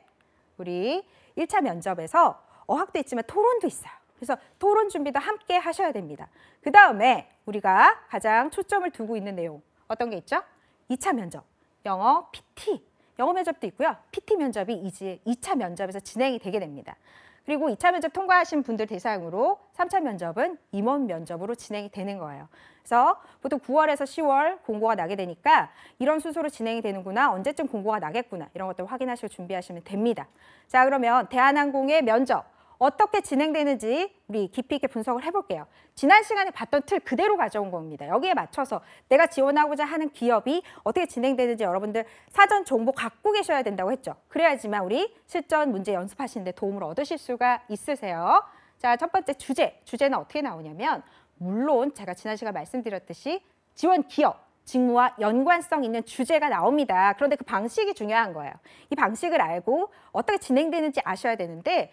우리 1차 면접에서 어학도 있지만 토론도 있어요. 그래서 토론 준비도 함께 하셔야 됩니다. 그 다음에 우리가 가장 초점을 두고 있는 내용 어떤 게 있죠? 2차 면접, 영어, PT. 영어 면접도 있고요. PT 면접이 이제 2차 면접에서 진행이 되게 됩니다. 그리고 2차 면접 통과하신 분들 대상으로 3차 면접은 임원 면접으로 진행이 되는 거예요. 그래서 보통 9월에서 10월 공고가 나게 되니까 이런 순서로 진행이 되는구나, 언제쯤 공고가 나겠구나 이런 것들 확인하시고 준비하시면 됩니다. 자, 그러면 대한항공의 면접 어떻게 진행되는지 우리 깊이 있게 분석을 해볼게요. 지난 시간에 봤던 틀 그대로 가져온 겁니다. 여기에 맞춰서 내가 지원하고자 하는 기업이 어떻게 진행되는지 여러분들 사전 정보 갖고 계셔야 된다고 했죠. 그래야지만 우리 실전 문제 연습하시는 데 도움을 얻으실 수가 있으세요. 자, 첫 번째 주제는 어떻게 나오냐면 물론 제가 지난 시간에 말씀드렸듯이 지원 기업, 직무와 연관성 있는 주제가 나옵니다. 그런데 그 방식이 중요한 거예요. 이 방식을 알고 어떻게 진행되는지 아셔야 되는데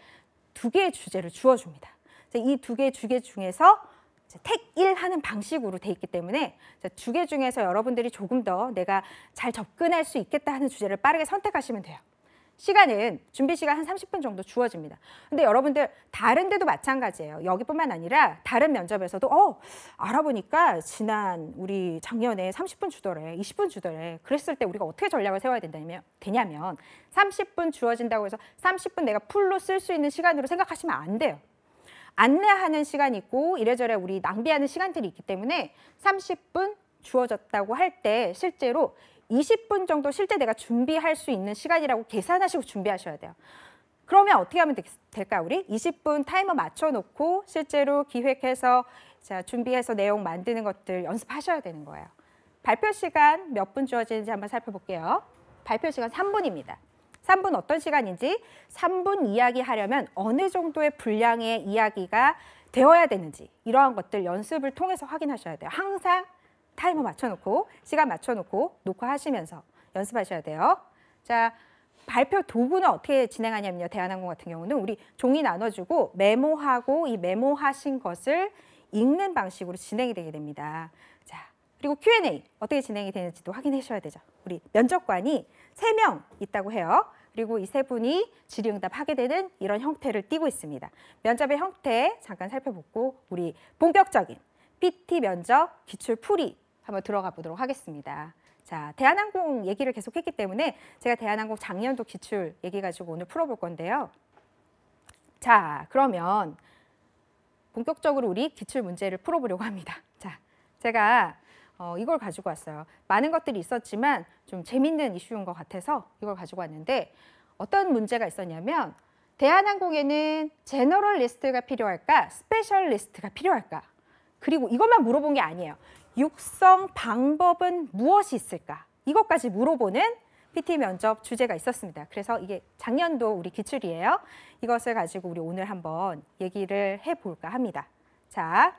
2개의 주제를 주어줍니다. 이 2개의 주제 중에서 택 1 하는 방식으로 돼 있기 때문에 2개 중에서 여러분들이 조금 더 내가 잘 접근할 수 있겠다 하는 주제를 빠르게 선택하시면 돼요. 시간은 준비 시간 한 30분 정도 주어집니다. 근데 여러분들 다른 데도 마찬가지예요. 여기뿐만 아니라 다른 면접에서도 알아보니까 지난 우리 작년에 30분 주더래, 20분 주더래. 그랬을 때 우리가 어떻게 전략을 세워야 되냐면 30분 주어진다고 해서 30분 내가 풀로 쓸 수 있는 시간으로 생각하시면 안 돼요. 안내하는 시간이 있고 이래저래 우리 낭비하는 시간들이 있기 때문에 30분 주어졌다고 할 때 실제로 20분 정도 실제 내가 준비할 수 있는 시간이라고 계산하시고 준비하셔야 돼요. 그러면 어떻게 하면 될까요? 우리 20분 타이머 맞춰놓고 실제로 기획해서 준비해서 내용 만드는 것들 연습하셔야 되는 거예요. 발표 시간 몇 분 주어지는지 한번 살펴볼게요. 발표 시간 3분입니다. 3분 어떤 시간인지 3분 이야기하려면 어느 정도의 분량의 이야기가 되어야 되는지 이러한 것들 연습을 통해서 확인하셔야 돼요. 항상 타이머 맞춰놓고 시간 맞춰놓고 녹화하시면서 연습하셔야 돼요. 자, 발표 도구는 어떻게 진행하냐면요. 대한항공 같은 경우는 우리 종이 나눠주고 메모하고 이 메모하신 것을 읽는 방식으로 진행이 되게 됩니다. 자, 그리고 Q&A 어떻게 진행이 되는지도 확인하셔야 되죠. 우리 면접관이 3명 있다고 해요. 그리고 이 3분이 질의응답 하게 되는 이런 형태를 띠고 있습니다. 면접의 형태 잠깐 살펴보고 우리 본격적인 PT 면접 기출 풀이 한번 들어가 보도록 하겠습니다. 자, 대한항공 얘기를 계속했기 때문에 제가 대한항공 작년도 기출 얘기 가지고 오늘 풀어볼 건데요. 자, 그러면 본격적으로 우리 기출 문제를 풀어보려고 합니다. 자, 제가 이걸 가지고 왔어요. 많은 것들이 있었지만 좀 재밌는 이슈인 것 같아서 이걸 가지고 왔는데 어떤 문제가 있었냐면 대한항공에는 제너럴 리스트가 필요할까? 스페셜 리스트가 필요할까? 그리고 이것만 물어본 게 아니에요. 육성 방법은 무엇이 있을까? 이것까지 물어보는 PT 면접 주제가 있었습니다. 그래서 이게 작년도 우리 기출이에요. 이것을 가지고 우리 오늘 한번 얘기를 해볼까 합니다. 자,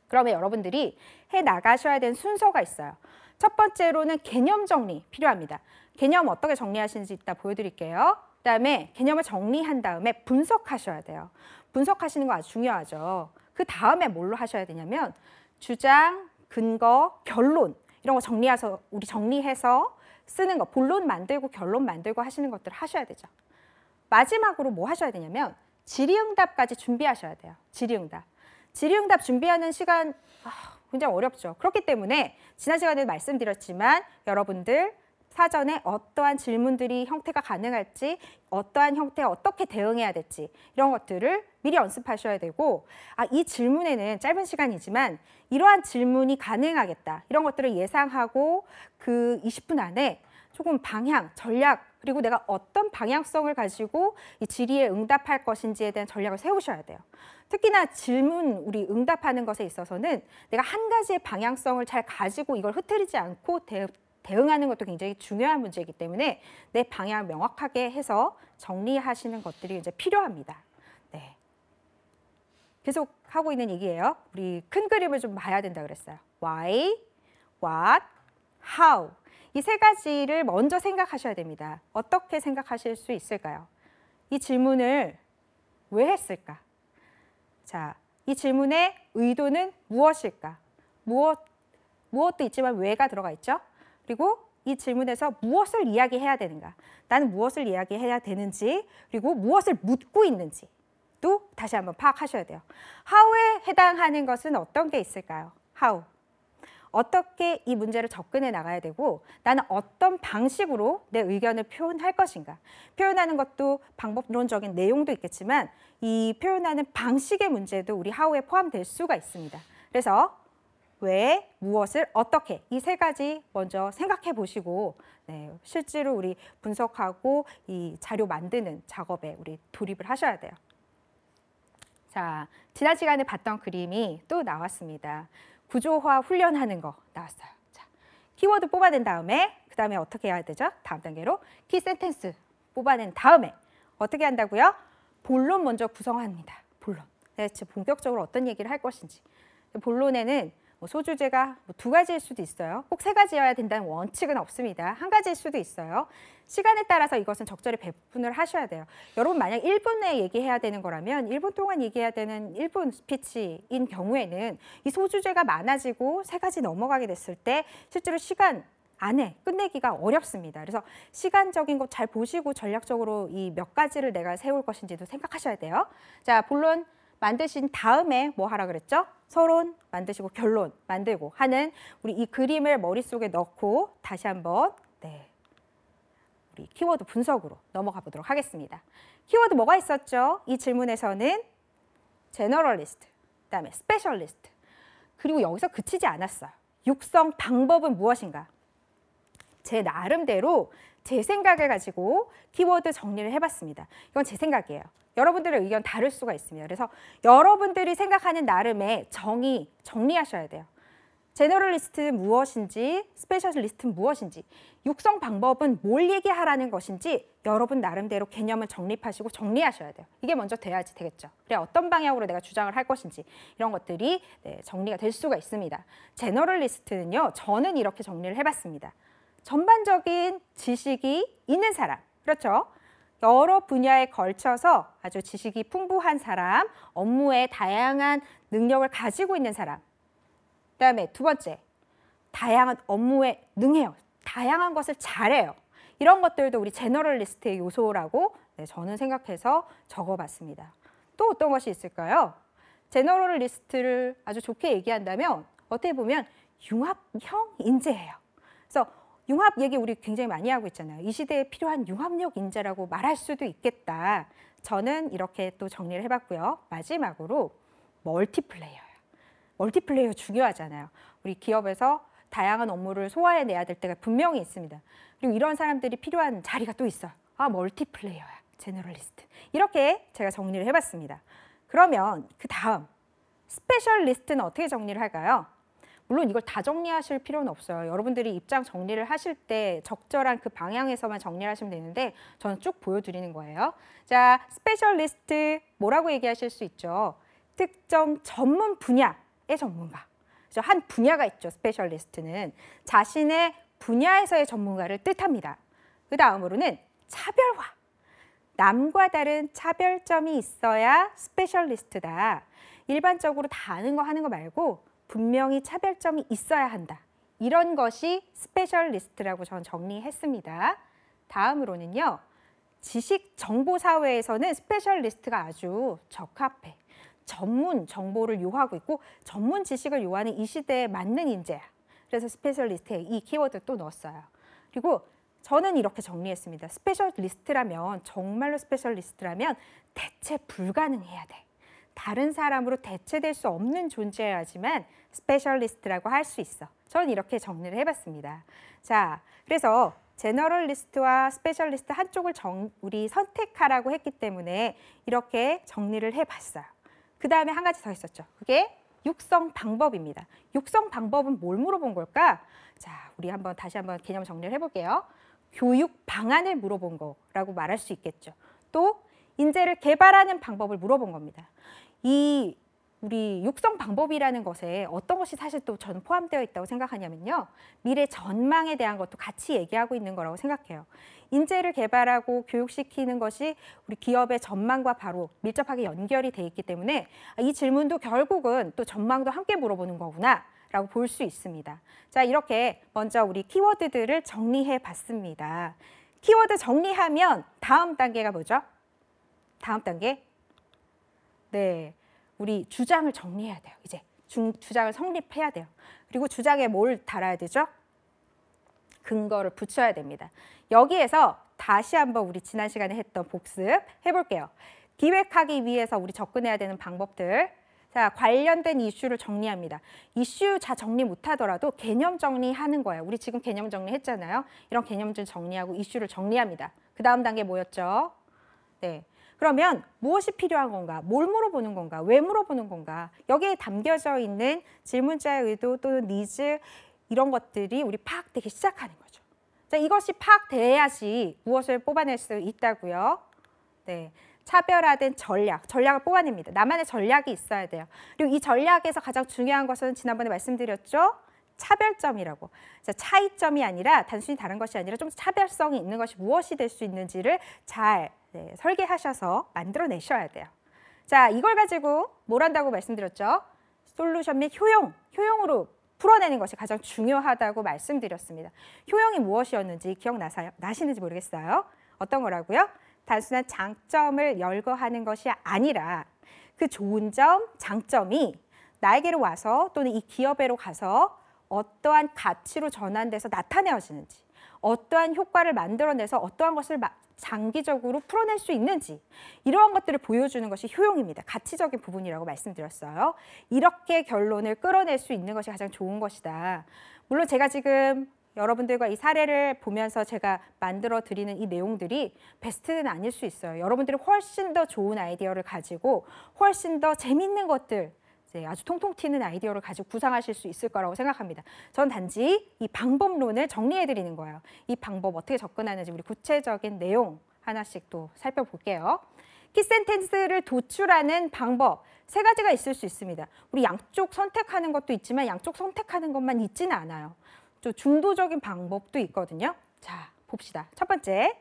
그러면 여러분들이 해나가셔야 되는 순서가 있어요. 첫 번째로는 개념 정리 필요합니다. 개념 어떻게 정리하시는지 이따 보여드릴게요. 그다음에 개념을 정리한 다음에 분석하셔야 돼요. 분석하시는 거 아주 중요하죠. 그 다음에 뭘로 하셔야 되냐면 주장, 근거, 결론 이런 거 정리해서 쓰는 거, 본론 만들고 결론 만들고 하시는 것들을 하셔야 되죠. 마지막으로 뭐 하셔야 되냐면 질의응답까지 준비하셔야 돼요. 질의응답 준비하는 시간 굉장히 어렵죠. 그렇기 때문에 지난 시간에 말씀드렸지만 여러분들 사전에 어떠한 질문들이 형태가 가능할지, 어떠한 형태에 어떻게 대응해야 될지 이런 것들을 미리 연습하셔야 되고 이 질문에는 짧은 시간이지만 이러한 질문이 가능하겠다. 이런 것들을 예상하고 그 20분 안에 조금 방향, 전략, 그리고 내가 어떤 방향성을 가지고 이 질의에 응답할 것인지에 대한 전략을 세우셔야 돼요. 특히나 질문, 우리 응답하는 것에 있어서는 내가 한 가지의 방향성을 잘 가지고 이걸 흐트리지 않고 대응하는 것도 굉장히 중요한 문제이기 때문에 내 방향을 명확하게 해서 정리하시는 것들이 이제 필요합니다. 네. 계속 하고 있는 얘기예요. 우리 큰 그림을 좀 봐야 된다 그랬어요. Why, What, How. 이 세 가지를 먼저 생각하셔야 됩니다. 어떻게 생각하실 수 있을까요? 이 질문을 왜 했을까? 자, 이 질문의 의도는 무엇일까? 무엇도 있지만 왜가 들어가 있죠? 그리고 이 질문에서 무엇을 이야기해야 되는가? 나는 무엇을 이야기해야 되는지, 그리고 무엇을 묻고 있는지도 다시 한번 파악하셔야 돼요. how에 해당하는 것은 어떤 게 있을까요? how. 어떻게 이 문제를 접근해 나가야 되고 나는 어떤 방식으로 내 의견을 표현할 것인가. 표현하는 것도 방법론적인 내용도 있겠지만 이 표현하는 방식의 문제도 우리 how에 포함될 수가 있습니다. 그래서 왜, 무엇을, 어떻게 이 세 가지 먼저 생각해 보시고 네, 실제로 우리 분석하고 이 자료 만드는 작업에 우리 돌입을 하셔야 돼요. 자, 지난 시간에 봤던 그림이 또 나왔습니다. 구조화 훈련하는 거 나왔어요. 자, 키워드 뽑아낸 다음에 그 다음에 어떻게 해야 되죠? 다음 단계로 키 센텐스 뽑아낸 다음에 어떻게 한다고요? 본론 먼저 구성합니다. 본론. 네, 본격적으로 어떤 얘기를 할 것인지. 본론에는 소주제가 두 가지일 수도 있어요. 꼭 세 가지여야 된다는 원칙은 없습니다. 한 가지일 수도 있어요. 시간에 따라서 이것은 적절히 배분을 하셔야 돼요. 여러분 만약 1분 내에 얘기해야 되는 거라면 1분 동안 얘기해야 되는 1분 스피치인 경우에는 이 소주제가 많아지고 세 가지 넘어가게 됐을 때 실제로 시간 안에 끝내기가 어렵습니다. 그래서 시간적인 거 잘 보시고 전략적으로 이 몇 가지를 내가 세울 것인지도 생각하셔야 돼요. 자, 본론 만드신 다음에 뭐 하라 그랬죠? 서론 만드시고 결론 만들고 하는 우리 이 그림을 머릿속에 넣고 다시 한번 네, 우리 키워드 분석으로 넘어가 보도록 하겠습니다. 키워드 뭐가 있었죠? 이 질문에서는 제너럴리스트, 그다음에 스페셜리스트, 그리고 여기서 그치지 않았어요. 육성 방법은 무엇인가? 제 나름대로 제 생각을 가지고 키워드 정리를 해봤습니다. 이건 제 생각이에요. 여러분들의 의견 다를 수가 있습니다. 그래서 여러분들이 생각하는 나름의 정리하셔야 돼요. 제너럴리스트는 무엇인지, 스페셜리스트는 무엇인지, 육성 방법은 뭘 얘기하라는 것인지 여러분 나름대로 개념을 정립하시고 정리하셔야 돼요. 이게 먼저 돼야지 되겠죠. 그래 어떤 방향으로 내가 주장을 할 것인지 이런 것들이 네, 정리가 될 수가 있습니다. 제너럴리스트는요, 저는 이렇게 정리를 해봤습니다. 전반적인 지식이 있는 사람, 그렇죠? 여러 분야에 걸쳐서 아주 지식이 풍부한 사람, 업무에 다양한 능력을 가지고 있는 사람. 그다음에 두 번째, 다양한 업무에 능해요. 다양한 것을 잘해요. 이런 것들도 우리 제너럴리스트의 요소라고 네, 저는 생각해서 적어봤습니다. 또 어떤 것이 있을까요? 제너럴리스트를 아주 좋게 얘기한다면 어떻게 보면 융합형 인재예요. 그래서 융합 얘기 우리 굉장히 많이 하고 있잖아요. 이 시대에 필요한 융합력 인재라고 말할 수도 있겠다. 저는 이렇게 또 정리를 해봤고요. 마지막으로 멀티플레이어예요. 멀티플레이어 중요하잖아요. 우리 기업에서 다양한 업무를 소화해내야 될 때가 분명히 있습니다. 그리고 이런 사람들이 필요한 자리가 또 있어요. 아, 멀티플레이어야, 제너럴리스트. 이렇게 제가 정리를 해봤습니다. 그러면 그 다음 스페셜리스트는 어떻게 정리를 할까요? 물론 이걸 다 정리하실 필요는 없어요. 여러분들이 입장 정리를 하실 때 적절한 그 방향에서만 정리를 하시면 되는데 저는 쭉 보여드리는 거예요. 자, 스페셜리스트 뭐라고 얘기하실 수 있죠? 특정 전문 분야의 전문가. 그래서 한 분야가 있죠. 스페셜리스트는 자신의 분야에서의 전문가를 뜻합니다. 그 다음으로는 차별화. 남과 다른 차별점이 있어야 스페셜리스트다. 일반적으로 다 아는 거 하는 거 말고 분명히 차별점이 있어야 한다. 이런 것이 스페셜리스트라고 저는 정리했습니다. 다음으로는요. 지식 정보 사회에서는 스페셜리스트가 아주 적합해. 전문 정보를 요하고 있고 전문 지식을 요하는 이 시대에 맞는 인재야. 그래서 스페셜리스트에 이 키워드 또 넣었어요. 그리고 저는 이렇게 정리했습니다. 스페셜리스트라면 정말로 스페셜리스트라면 대체 불가능해야 돼. 다른 사람으로 대체될 수 없는 존재여야지만 스페셜리스트라고 할 수 있어. 저는 이렇게 정리를 해봤습니다. 자, 그래서 제너럴리스트와 스페셜리스트 한쪽을 우리 선택하라고 했기 때문에 이렇게 정리를 해봤어요. 그 다음에 한 가지 더 있었죠. 그게 육성 방법입니다. 육성 방법은 뭘 물어본 걸까? 자, 우리 다시 한번 개념 정리를 해볼게요. 교육 방안을 물어본 거라고 말할 수 있겠죠. 또 인재를 개발하는 방법을 물어본 겁니다. 우리 육성 방법이라는 것에 어떤 것이 사실 또 저는 포함되어 있다고 생각하냐면요. 미래 전망에 대한 것도 같이 얘기하고 있는 거라고 생각해요. 인재를 개발하고 교육시키는 것이 우리 기업의 전망과 바로 밀접하게 연결이 돼 있기 때문에 이 질문도 결국은 또 전망도 함께 물어보는 거구나 라고 볼 수 있습니다. 자, 이렇게 먼저 우리 키워드들을 정리해 봤습니다. 키워드 정리하면 다음 단계가 뭐죠? 다음 단계? 네, 우리 주장을 정리해야 돼요. 이제 주장을 성립해야 돼요. 그리고 주장에 뭘 달아야 되죠? 근거를 붙여야 됩니다. 여기에서 다시 한번 우리 지난 시간에 했던 복습 해볼게요. 기획하기 위해서 우리 접근해야 되는 방법들. 자, 관련된 이슈를 정리합니다. 이슈 다 정리 못하더라도 개념 정리하는 거예요. 우리 지금 개념 정리했잖아요. 이런 개념들 정리하고 이슈를 정리합니다. 그 다음 단계 뭐였죠? 네. 그러면 무엇이 필요한 건가? 뭘 물어보는 건가? 왜 물어보는 건가? 여기에 담겨져 있는 질문자의 의도 또는 니즈 이런 것들이 우리 파악되기 시작하는 거죠. 자, 이것이 파악돼야지 무엇을 뽑아낼 수 있다고요. 네. 차별화된 전략을 뽑아냅니다. 나만의 전략이 있어야 돼요. 그리고 이 전략에서 가장 중요한 것은 지난번에 말씀드렸죠. 차별점이라고. 자, 차이점이 아니라 단순히 다른 것이 아니라 좀 차별성이 있는 것이 무엇이 될 수 있는지를 잘 설계하셔서 만들어내셔야 돼요. 자, 이걸 가지고 뭘 한다고 말씀드렸죠? 솔루션 및 효용으로 풀어내는 것이 가장 중요하다고 말씀드렸습니다. 효용이 무엇이었는지 기억나시는지 모르겠어요. 어떤 거라고요? 단순한 장점을 열거하는 것이 아니라 그 좋은 점, 장점이 나에게로 와서 또는 이 기업에로 가서 어떠한 가치로 전환돼서 나타내어지는지, 어떠한 효과를 만들어내서 어떠한 것을 장기적으로 풀어낼 수 있는지 이러한 것들을 보여주는 것이 효용입니다. 가치적인 부분이라고 말씀드렸어요. 이렇게 결론을 끌어낼 수 있는 것이 가장 좋은 것이다. 물론 제가 지금 여러분들과 이 사례를 보면서 제가 만들어 드리는 이 내용들이 베스트는 아닐 수 있어요. 여러분들이 훨씬 더 좋은 아이디어를 가지고 훨씬 더 재밌는 것들, 아주 통통 튀는 아이디어를 가지고 구상하실 수 있을 거라고 생각합니다. 전 단지 이 방법론을 정리해 드리는 거예요. 이 방법 어떻게 접근하는지 우리 구체적인 내용 하나씩 또 살펴볼게요. 키센텐스를 도출하는 방법 세 가지가 있을 수 있습니다. 우리 양쪽 선택하는 것도 있지만 양쪽 선택하는 것만 있지는 않아요. 좀 중도적인 방법도 있거든요. 자, 봅시다. 첫 번째,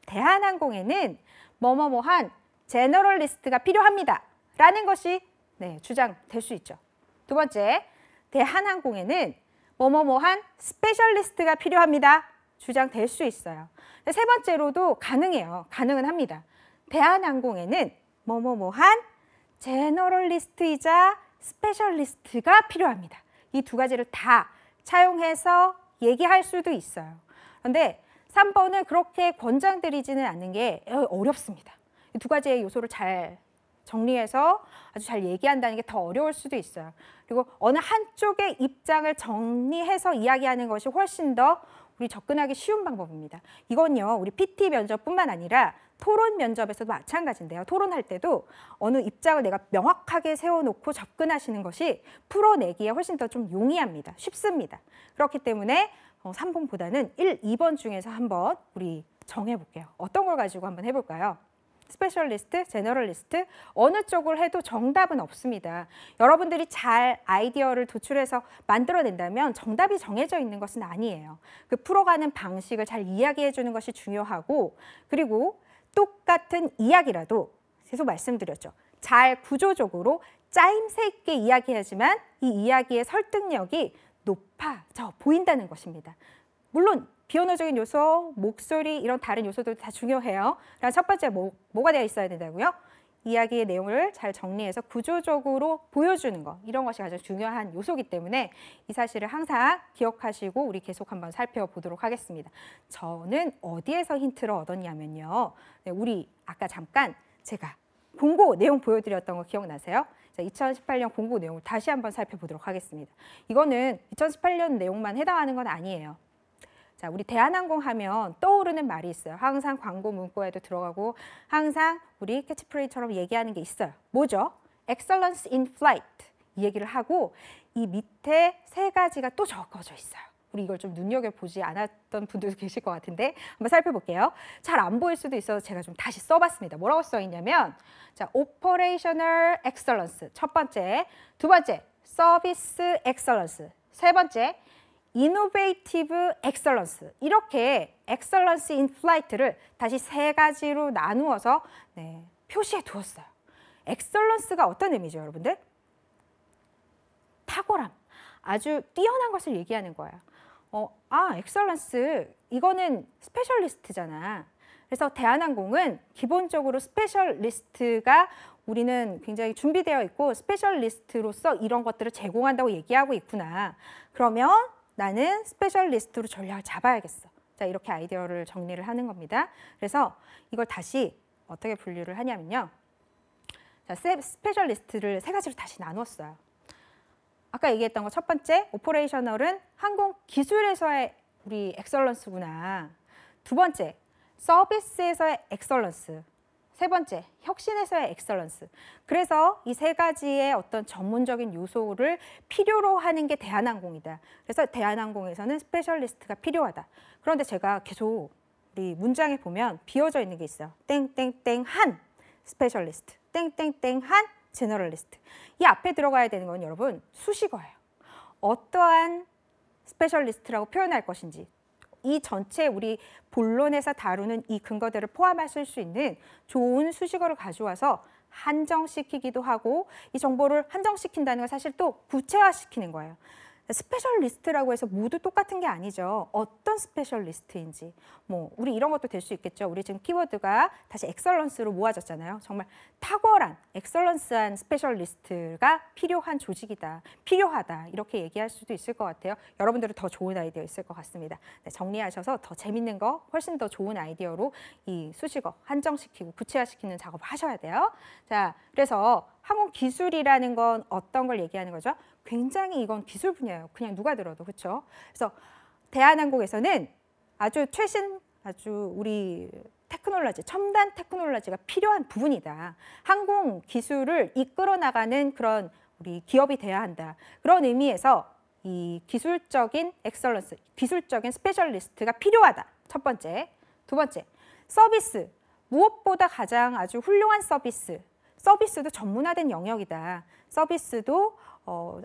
대한항공에는 뭐뭐뭐한 제너럴리스트가 필요합니다. 라는 것이 주장될 수 있죠. 두 번째, 대한항공에는 뭐뭐뭐한 스페셜리스트가 필요합니다. 주장될 수 있어요. 세 번째로도 가능해요. 가능은 합니다. 대한항공에는 뭐뭐뭐한 제너럴리스트이자 스페셜리스트가 필요합니다. 이 두 가지를 다 차용해서 얘기할 수도 있어요. 그런데 3번은 그렇게 권장드리지는 않는 게 어렵습니다. 이 두 가지의 요소를 잘 정리해서 아주 잘 얘기한다는 게 더 어려울 수도 있어요. 그리고 어느 한쪽의 입장을 정리해서 이야기하는 것이 훨씬 더 우리 접근하기 쉬운 방법입니다. 이건요, 우리 PT 면접뿐만 아니라 토론 면접에서도 마찬가지인데요. 토론할 때도 어느 입장을 내가 명확하게 세워놓고 접근하시는 것이 풀어내기에 훨씬 더 좀 용이합니다. 쉽습니다. 그렇기 때문에 3번보다는 1, 2번 중에서 한번 우리 정해볼게요. 어떤 걸 가지고 한번 해볼까요? 스페셜리스트, 제너럴리스트 어느 쪽을 해도 정답은 없습니다. 여러분들이 잘 아이디어를 도출해서 만들어낸다면 정답이 정해져 있는 것은 아니에요. 그 풀어가는 방식을 잘 이야기해 주는 것이 중요하고 그리고 똑같은 이야기라도 계속 말씀드렸죠. 잘 구조적으로 짜임새 있게 이야기하지만 이 이야기의 설득력이 높아져 보인다는 것입니다. 물론 비언어적인 요소, 목소리 이런 다른 요소도 다 중요해요. 그럼 첫 번째 뭐가 되어 있어야 된다고요? 이야기의 내용을 잘 정리해서 구조적으로 보여주는 것 이런 것이 가장 중요한 요소이기 때문에 이 사실을 항상 기억하시고 우리 계속 한번 살펴보도록 하겠습니다. 저는 어디에서 힌트를 얻었냐면요. 우리 아까 잠깐 제가 공고 내용 보여드렸던 거 기억나세요? 2018년 공고 내용을 다시 한번 살펴보도록 하겠습니다. 이거는 2018년 내용만 해당하는 건 아니에요. 자, 우리 대한항공 하면 떠오르는 말이 있어요. 항상 광고 문구에도 들어가고 항상 우리 캐치프레이즈처럼 얘기하는 게 있어요. 뭐죠? Excellence in flight. 이 얘기를 하고 이 밑에 세 가지가 또 적어져 있어요. 우리 이걸 좀 눈여겨보지 않았던 분들도 계실 것 같은데 한번 살펴볼게요. 잘 안 보일 수도 있어서 제가 좀 다시 써봤습니다. 뭐라고 써있냐면 자, Operational Excellence 첫 번째, 두 번째, Service Excellence 세 번째, Innovative Excellence 이렇게 Excellence in Flight를 다시 세 가지로 나누어서 표시해 두었어요. Excellence가 어떤 의미죠, 여러분들? 탁월함, 아주 뛰어난 것을 얘기하는 거예요. 엑셀런스 이거는 스페셜리스트잖아. 그래서 대한항공은 기본적으로 스페셜리스트가 우리는 굉장히 준비되어 있고 스페셜리스트로서 이런 것들을 제공한다고 얘기하고 있구나. 그러면 나는 스페셜리스트로 전략을 잡아야겠어. 자, 이렇게 아이디어를 정리를 하는 겁니다. 그래서 이걸 다시 어떻게 분류를 하냐면요. 자, 스페셜리스트를 세 가지로 다시 나눴어요. 아까 얘기했던 거 첫 번째, 오퍼레이셔널은 항공 기술에서의 우리 엑설런스구나. 두 번째, 서비스에서의 엑설런스. 세 번째, 혁신에서의 엑설런스. 그래서 이 세 가지의 어떤 전문적인 요소를 필요로 하는 게 대한항공이다. 그래서 대한항공에서는 스페셜리스트가 필요하다. 그런데 제가 계속 우리 문장에 보면 비어져 있는 게 있어요. 땡땡땡 한 스페셜리스트, 땡땡땡 한 제너럴리스트. 이 앞에 들어가야 되는 건 여러분 수식어예요. 어떠한 스페셜리스트라고 표현할 것인지 이 전체 우리 본론에서 다루는 이 근거들을 포함하실 수 있는 좋은 수식어를 가져와서 한정시키기도 하고 이 정보를 한정시킨다는 건 사실 또 구체화시키는 거예요. 스페셜리스트라고 해서 모두 똑같은 게 아니죠. 어떤 스페셜리스트인지. 우리 이런 것도 될 수 있겠죠. 우리 지금 키워드가 다시 엑설런스로 모아졌잖아요. 정말 탁월한, 엑설런스한 스페셜리스트가 필요한 조직이다. 필요하다. 이렇게 얘기할 수도 있을 것 같아요. 여러분들은 더 좋은 아이디어 있을 것 같습니다. 정리하셔서 더 재밌는 거, 훨씬 더 좋은 아이디어로 이 수식어 한정시키고 구체화시키는 작업을 하셔야 돼요. 자, 그래서 항공 기술이라는 건 어떤 걸 얘기하는 거죠? 굉장히 이건 기술 분야예요. 그냥 누가 들어도. 그렇죠? 그래서 대한항공에서는 아주 최신, 아주 우리 테크놀로지, 첨단 테크놀로지가 필요한 부분이다. 항공 기술을 이끌어 나가는 그런 우리 기업이 돼야 한다. 그런 의미에서 이 기술적인 엑설런스, 기술적인 스페셜리스트가 필요하다. 첫 번째. 두 번째, 서비스. 무엇보다 가장 아주 훌륭한 서비스. 서비스도 전문화된 영역이다. 서비스도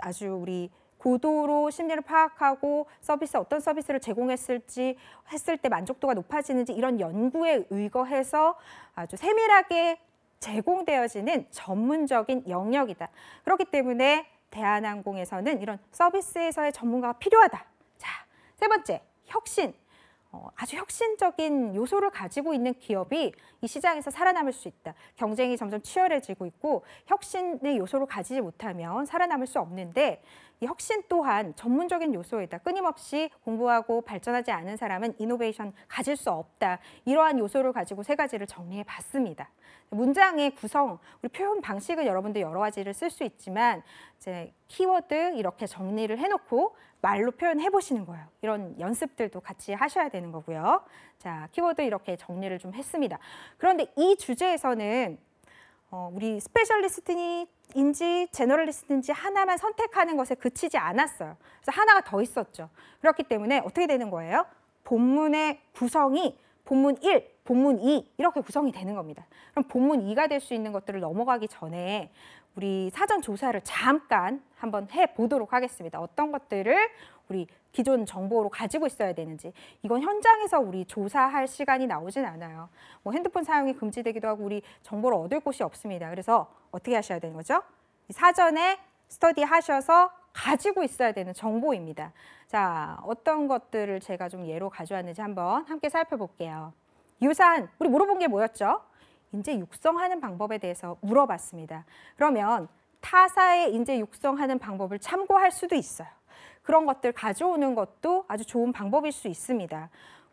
아주 우리 고도로 심리를 파악하고 서비스 어떤 서비스를 제공했을지 했을 때 만족도가 높아지는지 이런 연구에 의거해서 아주 세밀하게 제공되어지는 전문적인 영역이다. 그렇기 때문에 대한항공에서는 이런 서비스에서의 전문가가 필요하다. 자, 세 번째, 혁신. 아주 혁신적인 요소를 가지고 있는 기업이 이 시장에서 살아남을 수 있다. 경쟁이 점점 치열해지고 있고 혁신의 요소를 가지지 못하면 살아남을 수 없는데 이 혁신 또한 전문적인 요소이다. 끊임없이 공부하고 발전하지 않은 사람은 이노베이션 가질 수 없다. 이러한 요소를 가지고 세 가지를 정리해 봤습니다. 문장의 구성, 우리 표현 방식은 여러분들 여러 가지를 쓸 수 있지만 이제 키워드 이렇게 정리를 해놓고 말로 표현해 보시는 거예요. 이런 연습들도 같이 하셔야 되는 거고요. 자, 키워드 이렇게 정리를 좀 했습니다. 그런데 이 주제에서는 우리 스페셜리스트인지 제너럴리스트인지 하나만 선택하는 것에 그치지 않았어요. 그래서 하나가 더 있었죠. 그렇기 때문에 어떻게 되는 거예요? 본문의 구성이 본문 1, 본문 2 이렇게 구성이 되는 겁니다. 그럼 본문 2가 될 수 있는 것들을 넘어가기 전에 우리 사전 조사를 잠깐 한번 해보도록 하겠습니다. 어떤 것들을 우리 기존 정보로 가지고 있어야 되는지. 이건 현장에서 우리 조사할 시간이 나오진 않아요. 핸드폰 사용이 금지되기도 하고 우리 정보를 얻을 곳이 없습니다. 그래서 어떻게 하셔야 되는 거죠? 사전에 스터디 하셔서 가지고 있어야 되는 정보입니다. 자, 어떤 것들을 제가 좀 예로 가져왔는지 한번 함께 살펴볼게요. 유사한, 우리 물어본 게 뭐였죠? 인재 육성하는 방법에 대해서 물어봤습니다. 그러면 타사의 인재 육성하는 방법을 참고할 수도 있어요. 그런 것들 가져오는 것도 아주 좋은 방법일 수 있습니다.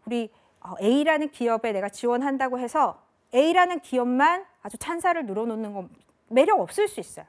우리 A라는 기업에 내가 지원한다고 해서 A라는 기업만 아주 찬사를 늘어놓는 건 매력 없을 수 있어요.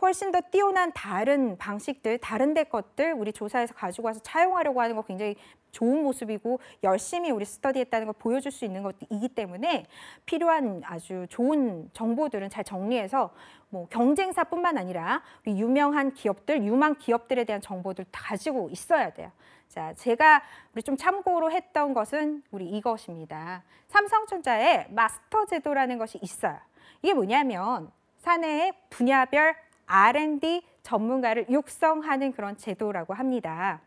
훨씬 더 뛰어난 다른 방식들, 다른 데 것들 우리 조사에서 가지고 와서 차용하려고 하는 거 굉장히 좋은 모습이고 열심히 우리 스터디했다는 걸 보여줄 수 있는 것이기 때문에 필요한 아주 좋은 정보들은 잘 정리해서 뭐 경쟁사뿐만 아니라 우리 유명한 기업들, 유망 기업들에 대한 정보들 다 가지고 있어야 돼요. 자, 제가 우리 좀 참고로 했던 것은 우리 이것입니다. 삼성전자에 마스터 제도라는 것이 있어요. 이게 뭐냐면 사내의 분야별 R&D 전문가를 육성하는 그런 제도라고 합니다.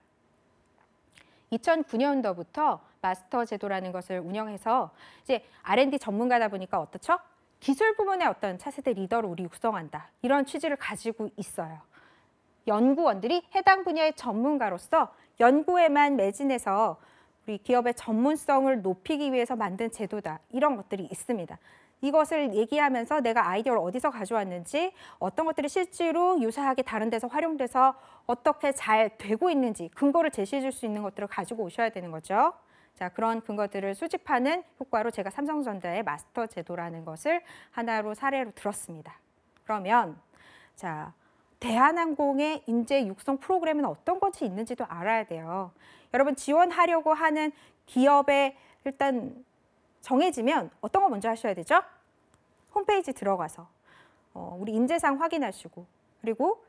2009년도부터 마스터 제도라는 것을 운영해서 이제 R&D 전문가다 보니까 어떻죠? 기술 부문의 어떤 차세대 리더를 우리 육성한다. 이런 취지를 가지고 있어요. 연구원들이 해당 분야의 전문가로서 연구에만 매진해서 우리 기업의 전문성을 높이기 위해서 만든 제도다. 이런 것들이 있습니다. 이것을 얘기하면서 내가 아이디어를 어디서 가져왔는지, 어떤 것들이 실제로 유사하게 다른 데서 활용돼서 어떻게 잘 되고 있는지 근거를 제시해 줄 수 있는 것들을 가지고 오셔야 되는 거죠. 자, 그런 근거들을 수집하는 효과로 제가 삼성전자의 마스터 제도라는 것을 하나로 사례로 들었습니다. 그러면 자, 대한항공의 인재 육성 프로그램은 어떤 것이 있는지도 알아야 돼요. 여러분 지원하려고 하는 기업에 일단 정해지면 어떤 거 먼저 하셔야 되죠? 홈페이지 들어가서 우리 인재상 확인하시고 그리고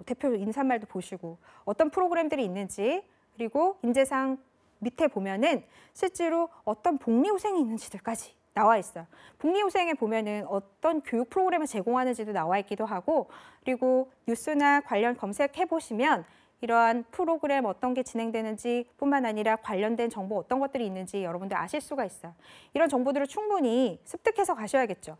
대표 인사말도 보시고 어떤 프로그램들이 있는지 그리고 인재상 밑에 보면은 실제로 어떤 복리후생이 있는지들까지 나와 있어요. 복리후생에 보면은 어떤 교육 프로그램을 제공하는지도 나와 있기도 하고 그리고 뉴스나 관련 검색해 보시면 이러한 프로그램 어떤 게 진행되는지 뿐만 아니라 관련된 정보 어떤 것들이 있는지 여러분들 아실 수가 있어요. 이런 정보들을 충분히 습득해서 가셔야겠죠.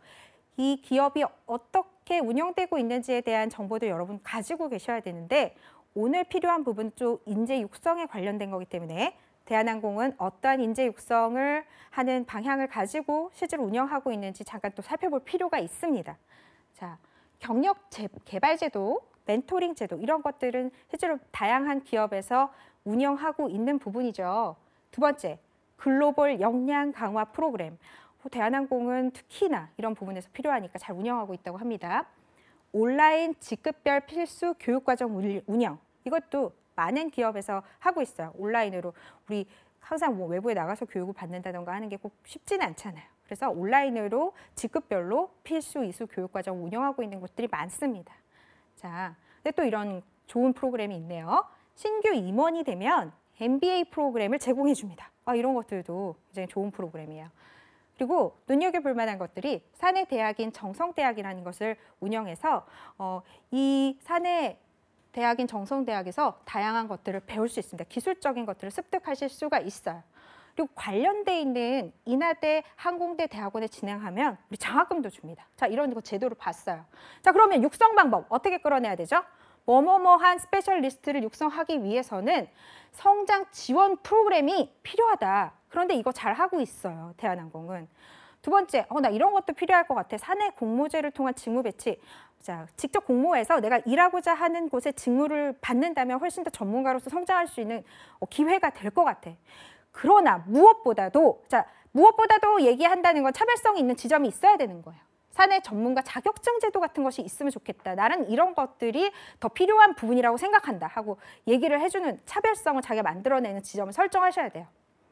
이 기업이 어떻게 운영되고 있는지에 대한 정보도 여러분 가지고 계셔야 되는데 오늘 필요한 부분 쪽 인재 육성에 관련된 거기 때문에 대한항공은 어떠한 인재 육성을 하는 방향을 가지고 실제로 운영하고 있는지 잠깐 또 살펴볼 필요가 있습니다. 자, 경력 개발 제도, 멘토링 제도 이런 것들은 실제로 다양한 기업에서 운영하고 있는 부분이죠. 두 번째, 글로벌 역량 강화 프로그램. 대한항공은 특히나 이런 부분에서 필요하니까 잘 운영하고 있다고 합니다. 온라인 직급별 필수 교육과정 운영. 이것도 많은 기업에서 하고 있어요. 온라인으로 우리 항상 뭐 외부에 나가서 교육을 받는다던가 하는 게 꼭 쉽지는 않잖아요. 그래서 온라인으로 직급별로 필수 이수 교육과정 운영하고 있는 곳들이 많습니다. 자, 근데 또 이런 좋은 프로그램이 있네요. 신규 임원이 되면 MBA 프로그램을 제공해 줍니다. 이런 것들도 굉장히 좋은 프로그램이에요. 그리고 눈여겨볼 만한 것들이 사내 대학인 정성대학이라는 것을 운영해서 이 사내 대학인 정성대학에서 다양한 것들을 배울 수 있습니다. 기술적인 것들을 습득하실 수가 있어요. 그리고 관련돼 있는 인하대, 항공대 대학원에 진행하면 우리 장학금도 줍니다. 자, 이런 거 제도를 봤어요. 자, 그러면 육성 방법 어떻게 끌어내야 되죠? 뭐뭐뭐한 스페셜리스트를 육성하기 위해서는 성장 지원 프로그램이 필요하다. 그런데 이거 잘 하고 있어요, 대한항공은. 두 번째, 나 이런 것도 필요할 것 같아. 사내 공모제를 통한 직무 배치. 자, 직접 공모해서 내가 일하고자 하는 곳에 직무를 받는다면 훨씬 더 전문가로서 성장할 수 있는 기회가 될 것 같아. 그러나 무엇보다도 얘기한다는 건 차별성이 있는 지점이 있어야 되는 거예요. 사내 전문가 자격증 제도 같은 것이 있으면 좋겠다. 나는 이런 것들이 더 필요한 부분이라고 생각한다 하고 얘기를 해주는 차별성을 자기가 만들어내는 지점을 설정하셔야 돼요.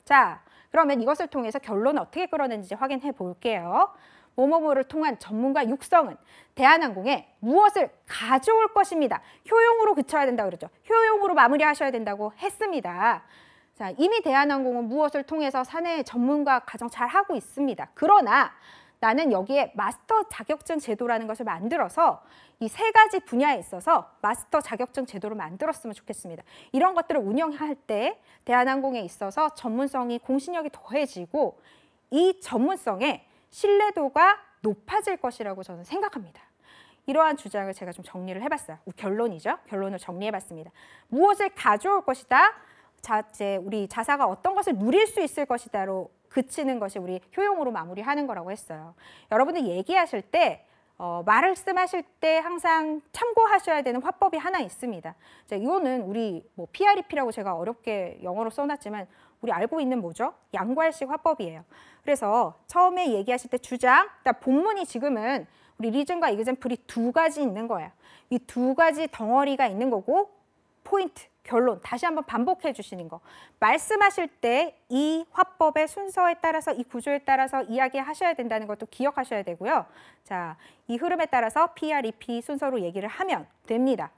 자, 그러면 이것을 통해서 결론을 어떻게 끌어내는지 확인해 볼게요. 뭐뭐뭐를 통한 전문가 육성은 대한항공에 무엇을 가져올 것입니다. 효용으로 그쳐야 된다 그러죠. 효용으로 마무리하셔야 된다고 했습니다. 자, 이미 대한항공은 무엇을 통해서 사내 전문가 가장 잘 하고 있습니다. 그러나 나는 여기에 마스터 자격증 제도라는 것을 만들어서 이 세 가지 분야에 있어서 마스터 자격증 제도를 만들었으면 좋겠습니다. 이런 것들을 운영할 때 대한항공에 있어서 전문성이 공신력이 더해지고 이 전문성의 신뢰도가 높아질 것이라고 저는 생각합니다. 이러한 주장을 제가 좀 정리를 해봤어요. 결론이죠. 결론을 정리해봤습니다. 무엇을 가져올 것이다. 우리 자사가 어떤 것을 누릴 수 있을 것이다로 그치는 것이 우리 효용으로 마무리하는 거라고 했어요. 여러분들 얘기하실 때 말씀하실 때 항상 참고하셔야 되는 화법이 하나 있습니다. 자, 이거는 우리 PREP라고 제가 어렵게 영어로 써놨지만 우리 알고 있는 뭐죠? 양괄식 화법이에요. 그래서 처음에 얘기하실 때 주장, 본문이 지금은 우리 리즘과 이그젠플이 두 가지 있는 거예요. 이 두 가지 덩어리가 있는 거고 포인트, 결론 다시 한번 반복해 주시는 거. 말씀하실 때 이 화법의 순서에 따라서 이 구조에 따라서 이야기하셔야 된다는 것도 기억하셔야 되고요. 자, 이 흐름에 따라서 PR, EP 순서로 얘기를 하면 됩니다.